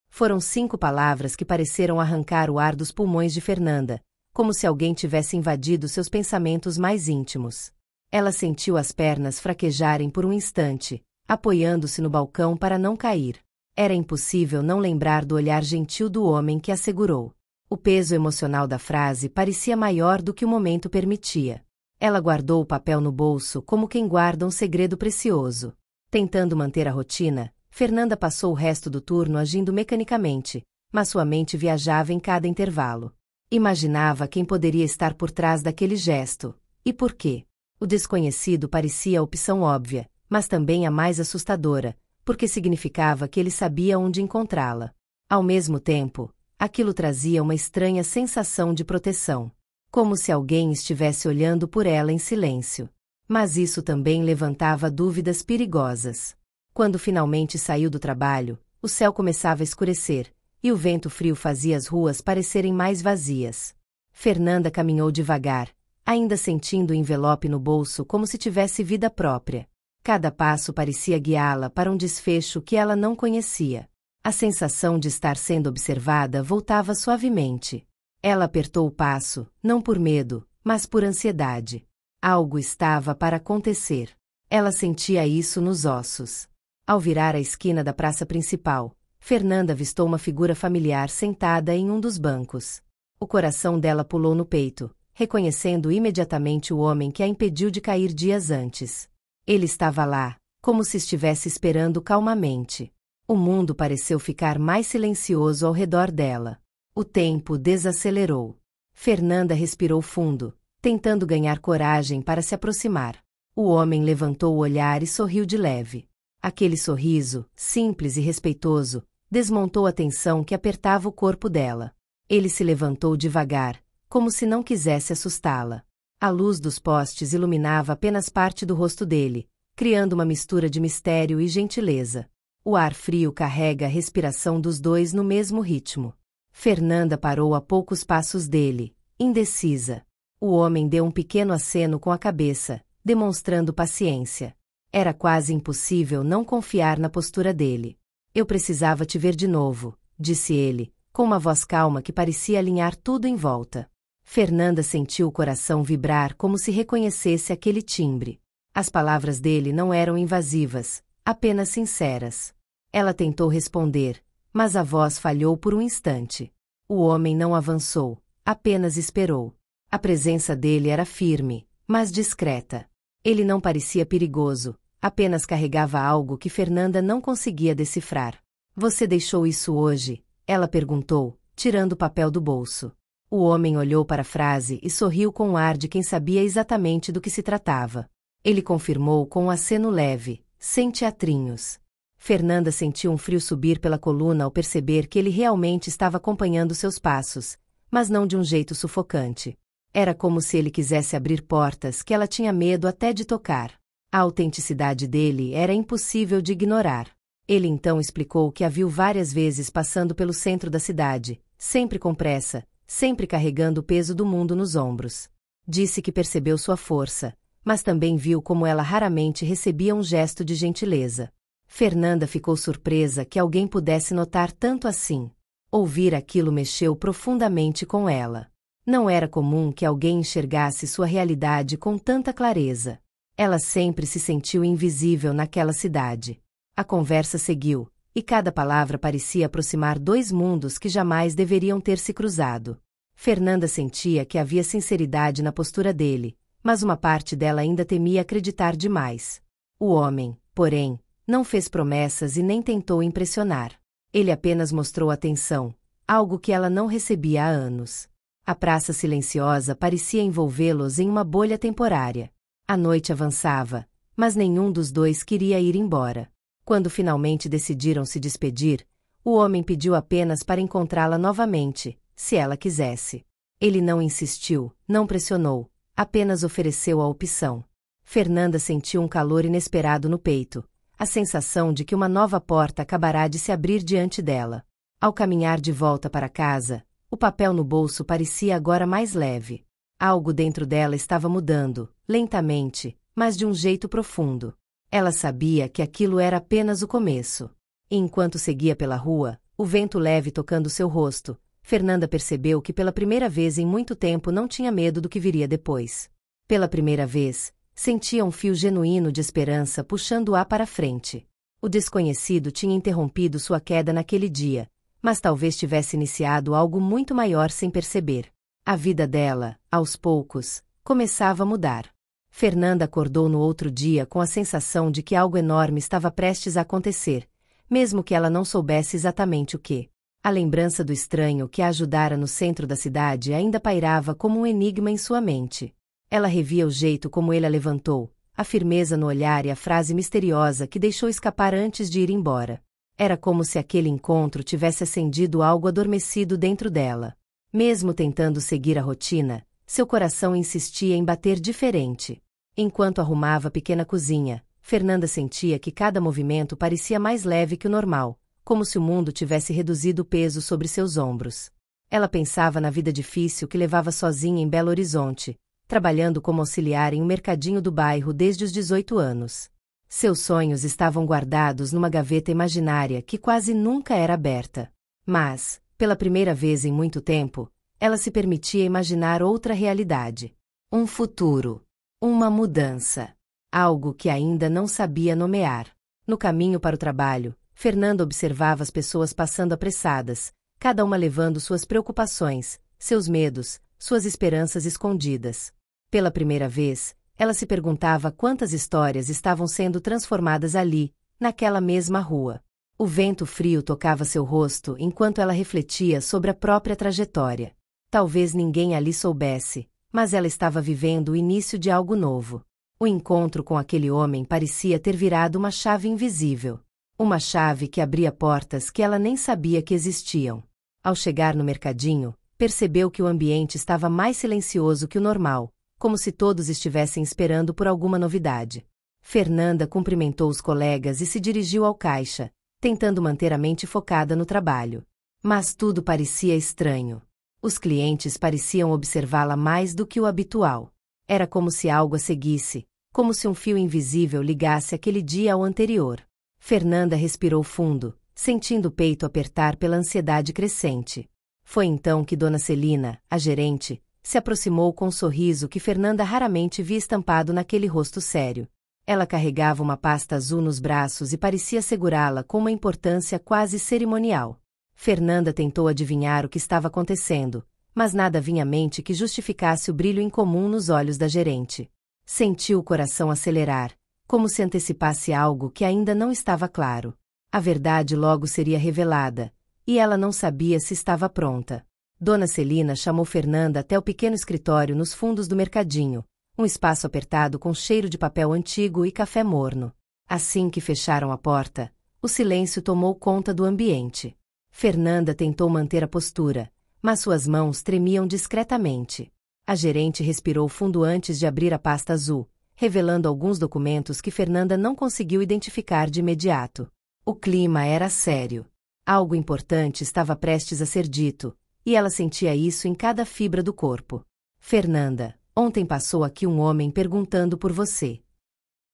Foram 5 palavras que pareceram arrancar o ar dos pulmões de Fernanda, como se alguém tivesse invadido seus pensamentos mais íntimos. Ela sentiu as pernas fraquejarem por um instante, apoiando-se no balcão para não cair. Era impossível não lembrar do olhar gentil do homem que a segurou. O peso emocional da frase parecia maior do que o momento permitia. Ela guardou o papel no bolso como quem guarda um segredo precioso. Tentando manter a rotina, Fernanda passou o resto do turno agindo mecanicamente, mas sua mente viajava em cada intervalo. Imaginava quem poderia estar por trás daquele gesto, e por quê. O desconhecido parecia a opção óbvia, mas também a mais assustadora, porque significava que ele sabia onde encontrá-la. Ao mesmo tempo, aquilo trazia uma estranha sensação de proteção, como se alguém estivesse olhando por ela em silêncio. Mas isso também levantava dúvidas perigosas. Quando finalmente saiu do trabalho, o céu começava a escurecer, e o vento frio fazia as ruas parecerem mais vazias. Fernanda caminhou devagar, ainda sentindo o envelope no bolso como se tivesse vida própria. Cada passo parecia guiá-la para um desfecho que ela não conhecia. A sensação de estar sendo observada voltava suavemente. Ela apertou o passo, não por medo, mas por ansiedade. Algo estava para acontecer. Ela sentia isso nos ossos. Ao virar a esquina da praça principal, Fernanda avistou uma figura familiar sentada em um dos bancos. O coração dela pulou no peito, reconhecendo imediatamente o homem que a impediu de cair dias antes. Ele estava lá, como se estivesse esperando calmamente. O mundo pareceu ficar mais silencioso ao redor dela. O tempo desacelerou. Fernanda respirou fundo, tentando ganhar coragem para se aproximar. O homem levantou o olhar e sorriu de leve. Aquele sorriso, simples e respeitoso, desmontou a tensão que apertava o corpo dela. Ele se levantou devagar, como se não quisesse assustá-la. A luz dos postes iluminava apenas parte do rosto dele, criando uma mistura de mistério e gentileza. O ar frio carrega a respiração dos dois no mesmo ritmo. Fernanda parou a poucos passos dele, indecisa. O homem deu um pequeno aceno com a cabeça, demonstrando paciência. Era quase impossível não confiar na postura dele. "Eu precisava te ver de novo", disse ele, com uma voz calma que parecia alinhar tudo em volta. Fernanda sentiu o coração vibrar como se reconhecesse aquele timbre. As palavras dele não eram invasivas, apenas sinceras. Ela tentou responder, mas a voz falhou por um instante. O homem não avançou, apenas esperou. A presença dele era firme, mas discreta. Ele não parecia perigoso, apenas carregava algo que Fernanda não conseguia decifrar. "Você deixou isso hoje?", ela perguntou, tirando o papel do bolso. O homem olhou para a frase e sorriu com o ar de quem sabia exatamente do que se tratava. Ele confirmou com um aceno leve, sem teatrinhos. Fernanda sentiu um frio subir pela coluna ao perceber que ele realmente estava acompanhando seus passos, mas não de um jeito sufocante. Era como se ele quisesse abrir portas que ela tinha medo até de tocar. A autenticidade dele era impossível de ignorar. Ele então explicou que a viu várias vezes passando pelo centro da cidade, sempre com pressa, sempre carregando o peso do mundo nos ombros. Disse que percebeu sua força, mas também viu como ela raramente recebia um gesto de gentileza. Fernanda ficou surpresa que alguém pudesse notar tanto assim. Ouvir aquilo mexeu profundamente com ela. Não era comum que alguém enxergasse sua realidade com tanta clareza. Ela sempre se sentiu invisível naquela cidade. A conversa seguiu, e cada palavra parecia aproximar dois mundos que jamais deveriam ter se cruzado. Fernanda sentia que havia sinceridade na postura dele, mas uma parte dela ainda temia acreditar demais. O homem, porém, não fez promessas e nem tentou impressionar. Ele apenas mostrou atenção, algo que ela não recebia há anos. A praça silenciosa parecia envolvê-los em uma bolha temporária. A noite avançava, mas nenhum dos dois queria ir embora. Quando finalmente decidiram se despedir, o homem pediu apenas para encontrá-la novamente, se ela quisesse. Ele não insistiu, não pressionou, apenas ofereceu a opção. Fernanda sentiu um calor inesperado no peito, a sensação de que uma nova porta acabará de se abrir diante dela. Ao caminhar de volta para casa, o papel no bolso parecia agora mais leve. Algo dentro dela estava mudando, lentamente, mas de um jeito profundo. Ela sabia que aquilo era apenas o começo. E enquanto seguia pela rua, o vento leve tocando seu rosto, Fernanda percebeu que pela primeira vez em muito tempo não tinha medo do que viria depois. Pela primeira vez, sentia um fio genuíno de esperança puxando-a para frente. O desconhecido tinha interrompido sua queda naquele dia, mas talvez tivesse iniciado algo muito maior sem perceber. A vida dela, aos poucos, começava a mudar. Fernanda acordou no outro dia com a sensação de que algo enorme estava prestes a acontecer, mesmo que ela não soubesse exatamente o que. A lembrança do estranho que a ajudara no centro da cidade ainda pairava como um enigma em sua mente. Ela revia o jeito como ele a levantou, a firmeza no olhar e a frase misteriosa que deixou escapar antes de ir embora. Era como se aquele encontro tivesse acendido algo adormecido dentro dela. Mesmo tentando seguir a rotina, seu coração insistia em bater diferente. Enquanto arrumava a pequena cozinha, Fernanda sentia que cada movimento parecia mais leve que o normal, como se o mundo tivesse reduzido o peso sobre seus ombros. Ela pensava na vida difícil que levava sozinha em Belo Horizonte, trabalhando como auxiliar em um mercadinho do bairro desde os 18 anos. Seus sonhos estavam guardados numa gaveta imaginária que quase nunca era aberta. Mas, pela primeira vez em muito tempo, ela se permitia imaginar outra realidade. Um futuro. Uma mudança. Algo que ainda não sabia nomear. No caminho para o trabalho, Fernanda observava as pessoas passando apressadas, cada uma levando suas preocupações, seus medos, suas esperanças escondidas. Pela primeira vez, ela se perguntava quantas histórias estavam sendo transformadas ali, naquela mesma rua. O vento frio tocava seu rosto enquanto ela refletia sobre a própria trajetória. Talvez ninguém ali soubesse, mas ela estava vivendo o início de algo novo. O encontro com aquele homem parecia ter virado uma chave invisível. Uma chave que abria portas que ela nem sabia que existiam. Ao chegar no mercadinho, percebeu que o ambiente estava mais silencioso que o normal, como se todos estivessem esperando por alguma novidade. Fernanda cumprimentou os colegas e se dirigiu ao caixa, tentando manter a mente focada no trabalho. Mas tudo parecia estranho. Os clientes pareciam observá-la mais do que o habitual. Era como se algo a seguisse, como se um fio invisível ligasse aquele dia ao anterior. Fernanda respirou fundo, sentindo o peito apertar pela ansiedade crescente. Foi então que Dona Celina, a gerente, se aproximou com um sorriso que Fernanda raramente via estampado naquele rosto sério. Ela carregava uma pasta azul nos braços e parecia segurá-la com uma importância quase cerimonial. Fernanda tentou adivinhar o que estava acontecendo, mas nada vinha à mente que justificasse o brilho incomum nos olhos da gerente. Sentiu o coração acelerar, como se antecipasse algo que ainda não estava claro. A verdade logo seria revelada, e ela não sabia se estava pronta. Dona Celina chamou Fernanda até o pequeno escritório nos fundos do mercadinho, um espaço apertado com cheiro de papel antigo e café morno. Assim que fecharam a porta, o silêncio tomou conta do ambiente. Fernanda tentou manter a postura, mas suas mãos tremiam discretamente. A gerente respirou fundo antes de abrir a pasta azul, revelando alguns documentos que Fernanda não conseguiu identificar de imediato. O clima era sério. Algo importante estava prestes a ser dito, e ela sentia isso em cada fibra do corpo. Fernanda, ontem passou aqui um homem perguntando por você.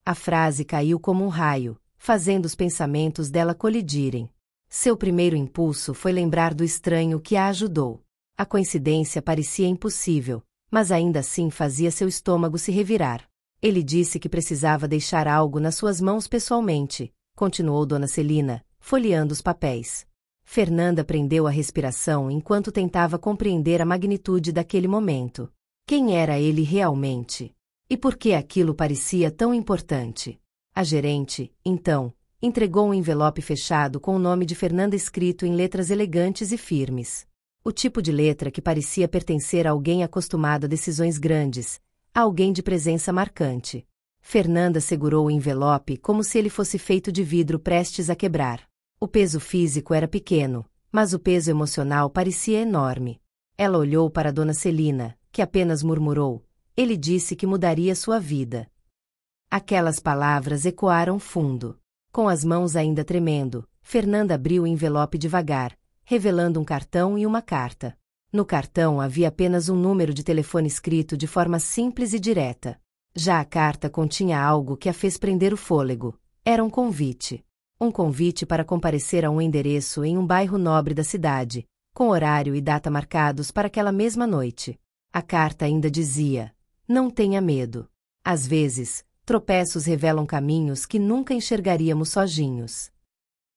A frase caiu como um raio, fazendo os pensamentos dela colidirem. Seu primeiro impulso foi lembrar do estranho que a ajudou. A coincidência parecia impossível, mas ainda assim fazia seu estômago se revirar. Ele disse que precisava deixar algo nas suas mãos pessoalmente, continuou Dona Celina, folheando os papéis. Fernanda prendeu a respiração enquanto tentava compreender a magnitude daquele momento. Quem era ele realmente? E por que aquilo parecia tão importante? A gerente, então, entregou um envelope fechado com o nome de Fernanda escrito em letras elegantes e firmes. O tipo de letra que parecia pertencer a alguém acostumado a decisões grandes, a alguém de presença marcante. Fernanda segurou o envelope como se ele fosse feito de vidro prestes a quebrar. O peso físico era pequeno, mas o peso emocional parecia enorme. Ela olhou para Dona Celina, que apenas murmurou: "Ele disse que mudaria sua vida." Aquelas palavras ecoaram fundo. Com as mãos ainda tremendo, Fernanda abriu o envelope devagar, revelando um cartão e uma carta. No cartão havia apenas um número de telefone escrito de forma simples e direta. Já a carta continha algo que a fez prender o fôlego. Era um convite. Um convite para comparecer a um endereço em um bairro nobre da cidade, com horário e data marcados para aquela mesma noite. A carta ainda dizia: "Não tenha medo. Às vezes, tropeços revelam caminhos que nunca enxergaríamos sozinhos."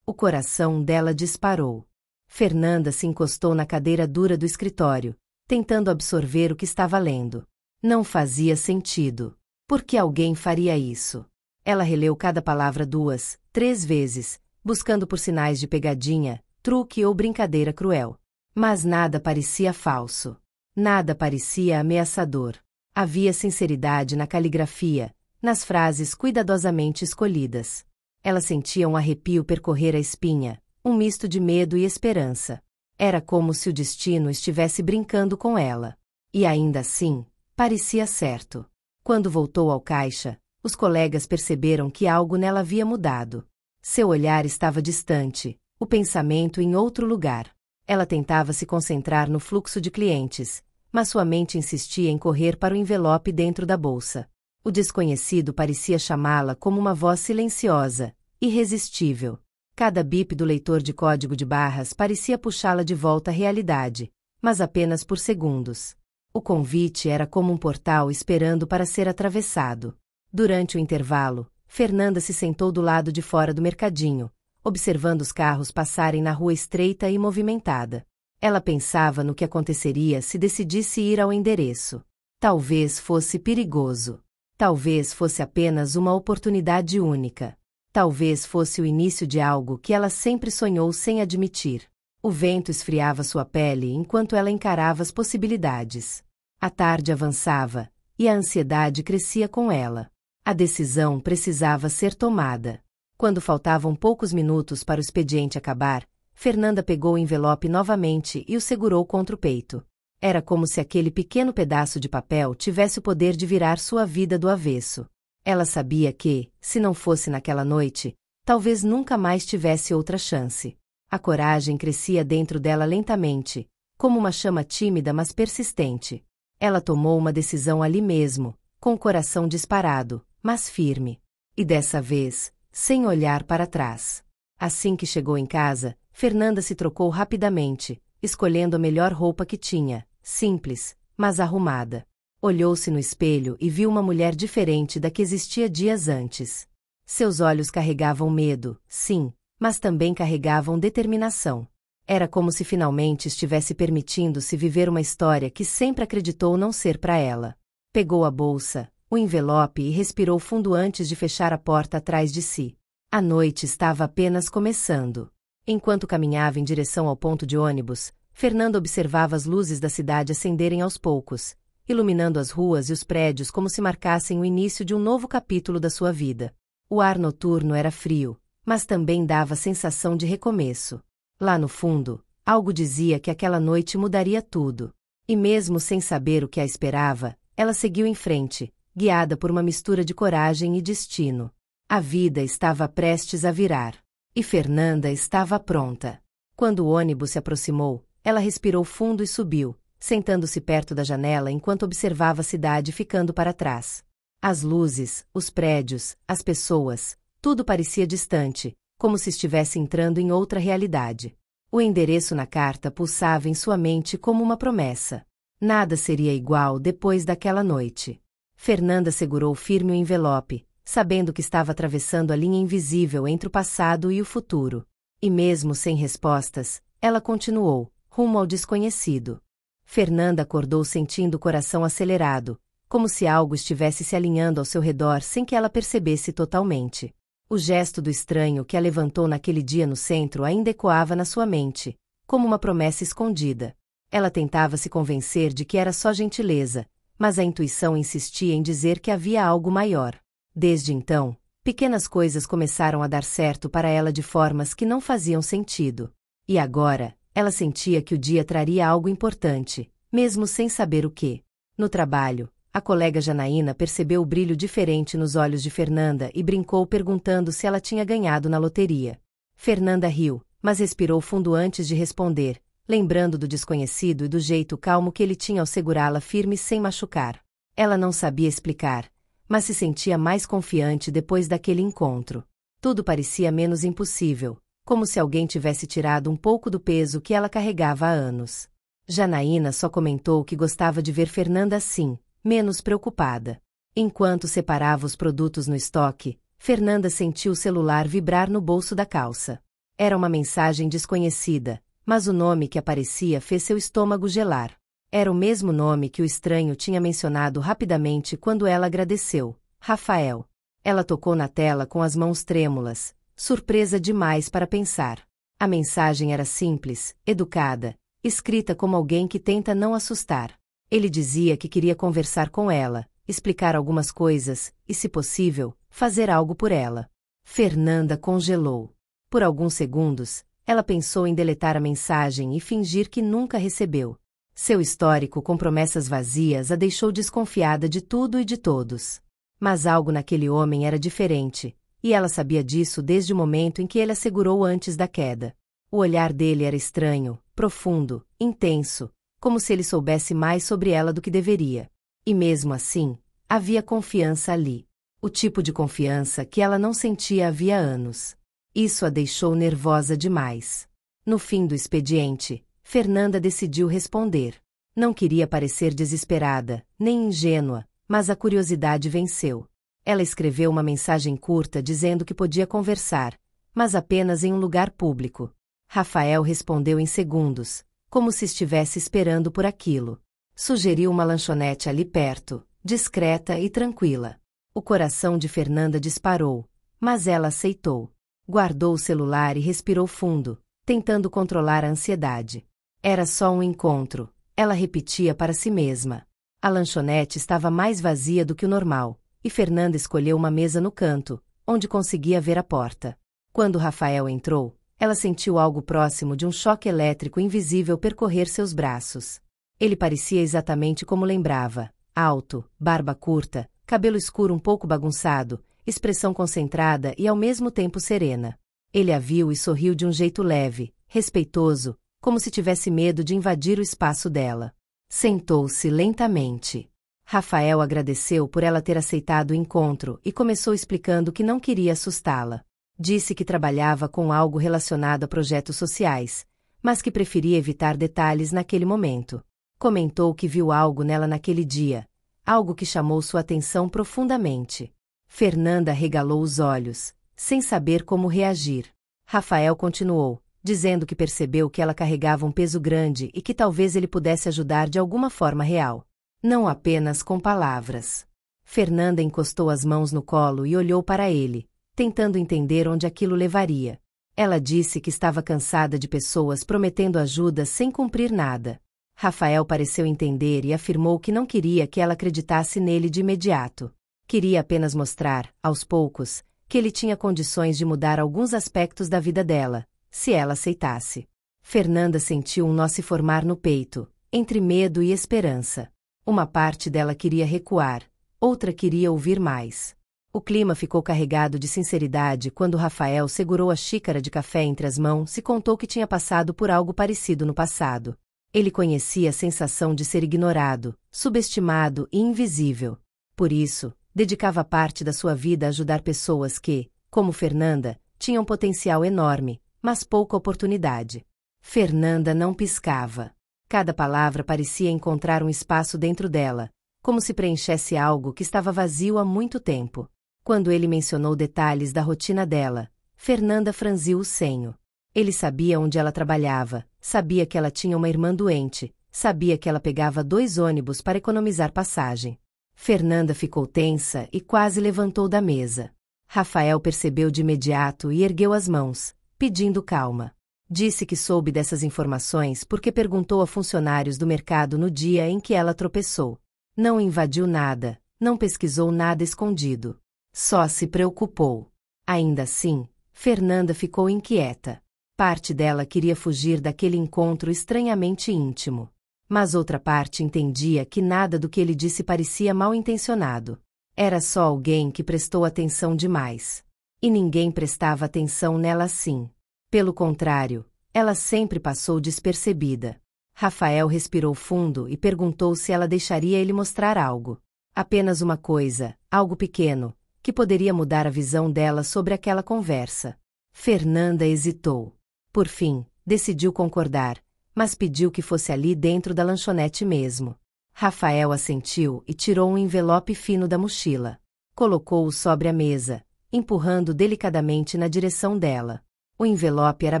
O coração dela disparou. Fernanda se encostou na cadeira dura do escritório, tentando absorver o que estava lendo. Não fazia sentido. Por que alguém faria isso? Ela releu cada palavra 2, 3 vezes, buscando por sinais de pegadinha, truque ou brincadeira cruel. Mas nada parecia falso. Nada parecia ameaçador. Havia sinceridade na caligrafia, nas frases cuidadosamente escolhidas. Ela sentia um arrepio percorrer a espinha, um misto de medo e esperança. Era como se o destino estivesse brincando com ela. E ainda assim, parecia certo. Quando voltou ao caixa, os colegas perceberam que algo nela havia mudado. Seu olhar estava distante, o pensamento em outro lugar. Ela tentava se concentrar no fluxo de clientes, mas sua mente insistia em correr para o envelope dentro da bolsa. O desconhecido parecia chamá-la como uma voz silenciosa, irresistível. Cada bip do leitor de código de barras parecia puxá-la de volta à realidade, mas apenas por segundos. O convite era como um portal esperando para ser atravessado. Durante o intervalo, Fernanda se sentou do lado de fora do mercadinho, observando os carros passarem na rua estreita e movimentada. Ela pensava no que aconteceria se decidisse ir ao endereço. Talvez fosse perigoso. Talvez fosse apenas uma oportunidade única. Talvez fosse o início de algo que ela sempre sonhou sem admitir. O vento esfriava sua pele enquanto ela encarava as possibilidades. A tarde avançava, e a ansiedade crescia com ela. A decisão precisava ser tomada. Quando faltavam poucos minutos para o expediente acabar, Fernanda pegou o envelope novamente e o segurou contra o peito. Era como se aquele pequeno pedaço de papel tivesse o poder de virar sua vida do avesso. Ela sabia que, se não fosse naquela noite, talvez nunca mais tivesse outra chance. A coragem crescia dentro dela lentamente, como uma chama tímida mas persistente. Ela tomou uma decisão ali mesmo, com o coração disparado, mas firme. E dessa vez, sem olhar para trás. Assim que chegou em casa, Fernanda se trocou rapidamente, escolhendo a melhor roupa que tinha, simples, mas arrumada. Olhou-se no espelho e viu uma mulher diferente da que existia dias antes. Seus olhos carregavam medo, sim, mas também carregavam determinação. Era como se finalmente estivesse permitindo-se viver uma história que sempre acreditou não ser para ela. Pegou a bolsa, o envelope e respirou fundo antes de fechar a porta atrás de si. A noite estava apenas começando. Enquanto caminhava em direção ao ponto de ônibus, Fernanda observava as luzes da cidade acenderem aos poucos, iluminando as ruas e os prédios como se marcassem o início de um novo capítulo da sua vida. O ar noturno era frio, mas também dava sensação de recomeço. Lá no fundo, algo dizia que aquela noite mudaria tudo. E mesmo sem saber o que a esperava, ela seguiu em frente, guiada por uma mistura de coragem e destino. A vida estava prestes a virar. E Fernanda estava pronta. Quando o ônibus se aproximou, ela respirou fundo e subiu, sentando-se perto da janela enquanto observava a cidade ficando para trás. As luzes, os prédios, as pessoas, tudo parecia distante, como se estivesse entrando em outra realidade. O endereço na carta pulsava em sua mente como uma promessa. Nada seria igual depois daquela noite. Fernanda segurou firme o envelope, sabendo que estava atravessando a linha invisível entre o passado e o futuro. E mesmo sem respostas, ela continuou, rumo ao desconhecido. Fernanda acordou sentindo o coração acelerado, como se algo estivesse se alinhando ao seu redor sem que ela percebesse totalmente. O gesto do estranho que a levantou naquele dia no centro ainda ecoava na sua mente, como uma promessa escondida. Ela tentava se convencer de que era só gentileza, mas a intuição insistia em dizer que havia algo maior. Desde então, pequenas coisas começaram a dar certo para ela de formas que não faziam sentido. E agora, ela sentia que o dia traria algo importante, mesmo sem saber o que. No trabalho, a colega Janaína percebeu o brilho diferente nos olhos de Fernanda e brincou perguntando se ela tinha ganhado na loteria. Fernanda riu, mas respirou fundo antes de responder, lembrando do desconhecido e do jeito calmo que ele tinha ao segurá-la firme sem machucar. Ela não sabia explicar, mas se sentia mais confiante depois daquele encontro. Tudo parecia menos impossível, como se alguém tivesse tirado um pouco do peso que ela carregava há anos. Janaína só comentou que gostava de ver Fernanda assim, menos preocupada. Enquanto separava os produtos no estoque, Fernanda sentiu o celular vibrar no bolso da calça. Era uma mensagem desconhecida, mas o nome que aparecia fez seu estômago gelar. Era o mesmo nome que o estranho tinha mencionado rapidamente quando ela agradeceu, Rafael. Ela tocou na tela com as mãos trêmulas, surpresa demais para pensar. A mensagem era simples, educada, escrita como alguém que tenta não assustar. Ele dizia que queria conversar com ela, explicar algumas coisas e, se possível, fazer algo por ela. Fernanda congelou. Por alguns segundos, ela pensou em deletar a mensagem e fingir que nunca recebeu. Seu histórico com promessas vazias a deixou desconfiada de tudo e de todos. Mas algo naquele homem era diferente, e ela sabia disso desde o momento em que ele a segurou antes da queda. O olhar dele era estranho, profundo, intenso, como se ele soubesse mais sobre ela do que deveria. E mesmo assim, havia confiança ali. O tipo de confiança que ela não sentia havia anos. Isso a deixou nervosa demais. No fim do expediente, Fernanda decidiu responder. Não queria parecer desesperada, nem ingênua, mas a curiosidade venceu. Ela escreveu uma mensagem curta dizendo que podia conversar, mas apenas em um lugar público. Rafael respondeu em segundos, como se estivesse esperando por aquilo. Sugeriu uma lanchonete ali perto, discreta e tranquila. O coração de Fernanda disparou, mas ela aceitou. Guardou o celular e respirou fundo, tentando controlar a ansiedade. Era só um encontro, ela repetia para si mesma. A lanchonete estava mais vazia do que o normal, e Fernanda escolheu uma mesa no canto, onde conseguia ver a porta. Quando Rafael entrou, ela sentiu algo próximo de um choque elétrico invisível percorrer seus braços. Ele parecia exatamente como lembrava, alto, barba curta, cabelo escuro um pouco bagunçado, expressão concentrada e ao mesmo tempo serena. Ele a viu e sorriu de um jeito leve, respeitoso, como se tivesse medo de invadir o espaço dela. Sentou-se lentamente. Rafael agradeceu por ela ter aceitado o encontro e começou explicando que não queria assustá-la. Disse que trabalhava com algo relacionado a projetos sociais, mas que preferia evitar detalhes naquele momento. Comentou que viu algo nela naquele dia, algo que chamou sua atenção profundamente. Fernanda regalou os olhos, sem saber como reagir. Rafael continuou, dizendo que percebeu que ela carregava um peso grande e que talvez ele pudesse ajudar de alguma forma real. Não apenas com palavras. Fernanda encostou as mãos no colo e olhou para ele, tentando entender onde aquilo levaria. Ela disse que estava cansada de pessoas prometendo ajuda sem cumprir nada. Rafael pareceu entender e afirmou que não queria que ela acreditasse nele de imediato. Queria apenas mostrar, aos poucos, que ele tinha condições de mudar alguns aspectos da vida dela, se ela aceitasse. Fernanda sentiu um nó se formar no peito, entre medo e esperança. Uma parte dela queria recuar, outra queria ouvir mais. O clima ficou carregado de sinceridade quando Rafael segurou a xícara de café entre as mãos e contou que tinha passado por algo parecido no passado. Ele conhecia a sensação de ser ignorado, subestimado e invisível. Por isso, dedicava parte da sua vida a ajudar pessoas que, como Fernanda, tinham potencial enorme, mas pouca oportunidade. Fernanda não piscava. Cada palavra parecia encontrar um espaço dentro dela, como se preenchesse algo que estava vazio há muito tempo. Quando ele mencionou detalhes da rotina dela, Fernanda franziu o senho. Ele sabia onde ela trabalhava, sabia que ela tinha uma irmã doente, sabia que ela pegava 2 ônibus para economizar passagem. Fernanda ficou tensa e quase levantou da mesa. Rafael percebeu de imediato e ergueu as mãos, pedindo calma. Disse que soube dessas informações porque perguntou a funcionários do mercado no dia em que ela tropeçou. Não invadiu nada, não pesquisou nada escondido. Só se preocupou. Ainda assim, Fernanda ficou inquieta. Parte dela queria fugir daquele encontro estranhamente íntimo. Mas outra parte entendia que nada do que ele disse parecia mal-intencionado. Era só alguém que prestou atenção demais. E ninguém prestava atenção nela assim. Pelo contrário, ela sempre passou despercebida. Rafael respirou fundo e perguntou se ela deixaria ele mostrar algo. Apenas uma coisa, algo pequeno, que poderia mudar a visão dela sobre aquela conversa. Fernanda hesitou. Por fim, decidiu concordar, mas pediu que fosse ali dentro da lanchonete mesmo. Rafael assentiu e tirou um envelope fino da mochila. Colocou-o sobre a mesa, empurrando delicadamente na direção dela. O envelope era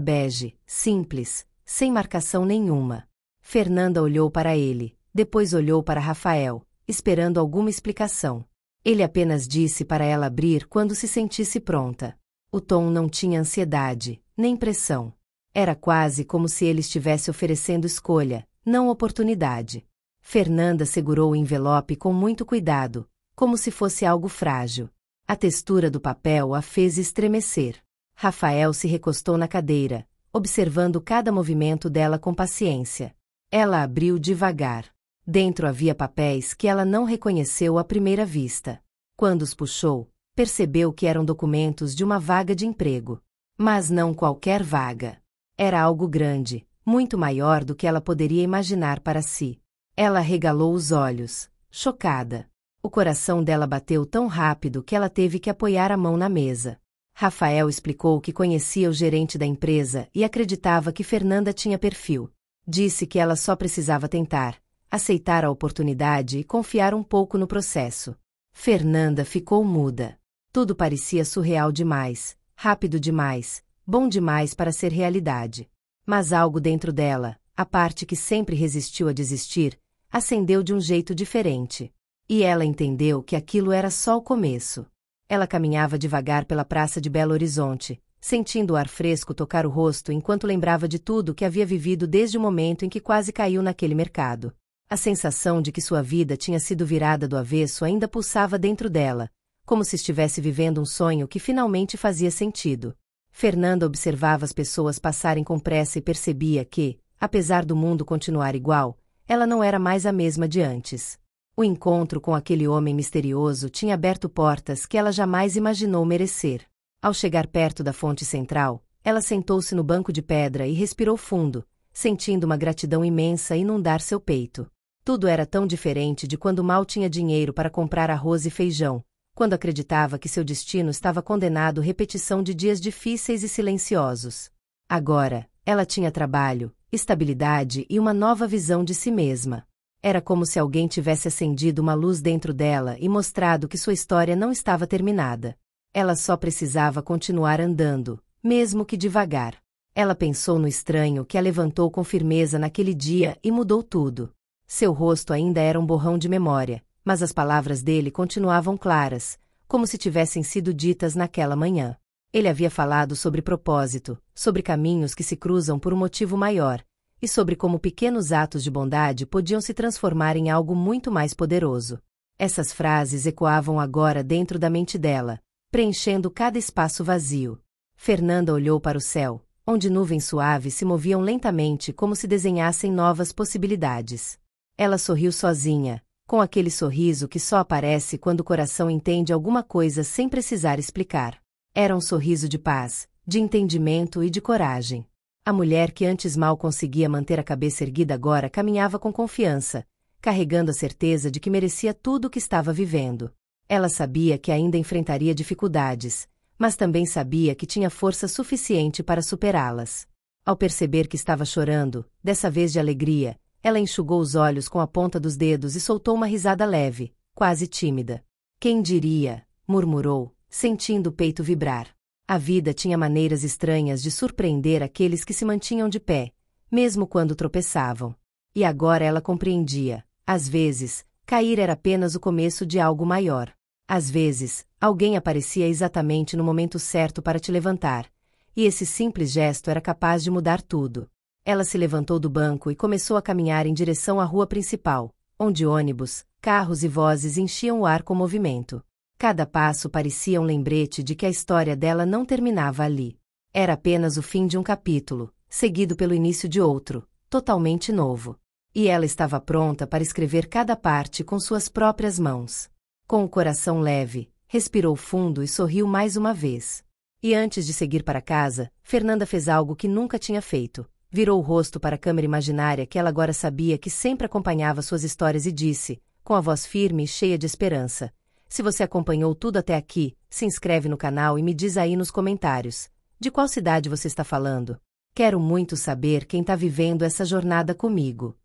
bege, simples, sem marcação nenhuma. Fernanda olhou para ele, depois olhou para Rafael, esperando alguma explicação. Ele apenas disse para ela abrir quando se sentisse pronta. O tom não tinha ansiedade, nem pressão. Era quase como se ele estivesse oferecendo escolha, não oportunidade. Fernanda segurou o envelope com muito cuidado, como se fosse algo frágil. A textura do papel a fez estremecer. Rafael se recostou na cadeira, observando cada movimento dela com paciência. Ela abriu devagar. Dentro havia papéis que ela não reconheceu à primeira vista. Quando os puxou, percebeu que eram documentos de uma vaga de emprego. Mas não qualquer vaga. Era algo grande, muito maior do que ela poderia imaginar para si. Ela arregalou os olhos, chocada. O coração dela bateu tão rápido que ela teve que apoiar a mão na mesa. Rafael explicou que conhecia o gerente da empresa e acreditava que Fernanda tinha perfil. Disse que ela só precisava tentar, aceitar a oportunidade e confiar um pouco no processo. Fernanda ficou muda. Tudo parecia surreal demais, rápido demais, bom demais para ser realidade. Mas algo dentro dela, a parte que sempre resistiu a desistir, acendeu de um jeito diferente. E ela entendeu que aquilo era só o começo. Ela caminhava devagar pela praça de Belo Horizonte, sentindo o ar fresco tocar o rosto enquanto lembrava de tudo que havia vivido desde o momento em que quase caiu naquele mercado. A sensação de que sua vida tinha sido virada do avesso ainda pulsava dentro dela, como se estivesse vivendo um sonho que finalmente fazia sentido. Fernanda observava as pessoas passarem com pressa e percebia que, apesar do mundo continuar igual, ela não era mais a mesma de antes. O encontro com aquele homem misterioso tinha aberto portas que ela jamais imaginou merecer. Ao chegar perto da fonte central, ela sentou-se no banco de pedra e respirou fundo, sentindo uma gratidão imensa inundar seu peito. Tudo era tão diferente de quando mal tinha dinheiro para comprar arroz e feijão, quando acreditava que seu destino estava condenado à repetição de dias difíceis e silenciosos. Agora, ela tinha trabalho, estabilidade e uma nova visão de si mesma. Era como se alguém tivesse acendido uma luz dentro dela e mostrado que sua história não estava terminada. Ela só precisava continuar andando, mesmo que devagar. Ela pensou no estranho que a levantou com firmeza naquele dia e mudou tudo. Seu rosto ainda era um borrão de memória, mas as palavras dele continuavam claras, como se tivessem sido ditas naquela manhã. Ele havia falado sobre propósito, sobre caminhos que se cruzam por um motivo maior, e sobre como pequenos atos de bondade podiam se transformar em algo muito mais poderoso. Essas frases ecoavam agora dentro da mente dela, preenchendo cada espaço vazio. Fernanda olhou para o céu, onde nuvens suaves se moviam lentamente como se desenhassem novas possibilidades. Ela sorriu sozinha, com aquele sorriso que só aparece quando o coração entende alguma coisa sem precisar explicar. Era um sorriso de paz, de entendimento e de coragem. A mulher que antes mal conseguia manter a cabeça erguida agora caminhava com confiança, carregando a certeza de que merecia tudo o que estava vivendo. Ela sabia que ainda enfrentaria dificuldades, mas também sabia que tinha força suficiente para superá-las. Ao perceber que estava chorando, dessa vez de alegria, ela enxugou os olhos com a ponta dos dedos e soltou uma risada leve, quase tímida. Quem diria? Murmurou, sentindo o peito vibrar. A vida tinha maneiras estranhas de surpreender aqueles que se mantinham de pé, mesmo quando tropeçavam. E agora ela compreendia. Às vezes, cair era apenas o começo de algo maior. Às vezes, alguém aparecia exatamente no momento certo para te levantar, e esse simples gesto era capaz de mudar tudo. Ela se levantou do banco e começou a caminhar em direção à rua principal, onde ônibus, carros e vozes enchiam o ar com movimento. Cada passo parecia um lembrete de que a história dela não terminava ali. Era apenas o fim de um capítulo, seguido pelo início de outro, totalmente novo. E ela estava pronta para escrever cada parte com suas próprias mãos. Com o coração leve, respirou fundo e sorriu mais uma vez. E antes de seguir para casa, Fernanda fez algo que nunca tinha feito. Virou o rosto para a câmera imaginária que ela agora sabia que sempre acompanhava suas histórias e disse, com a voz firme e cheia de esperança: se você acompanhou tudo até aqui, se inscreve no canal e me diz aí nos comentários. De qual cidade você está falando? Quero muito saber quem está vivendo essa jornada comigo.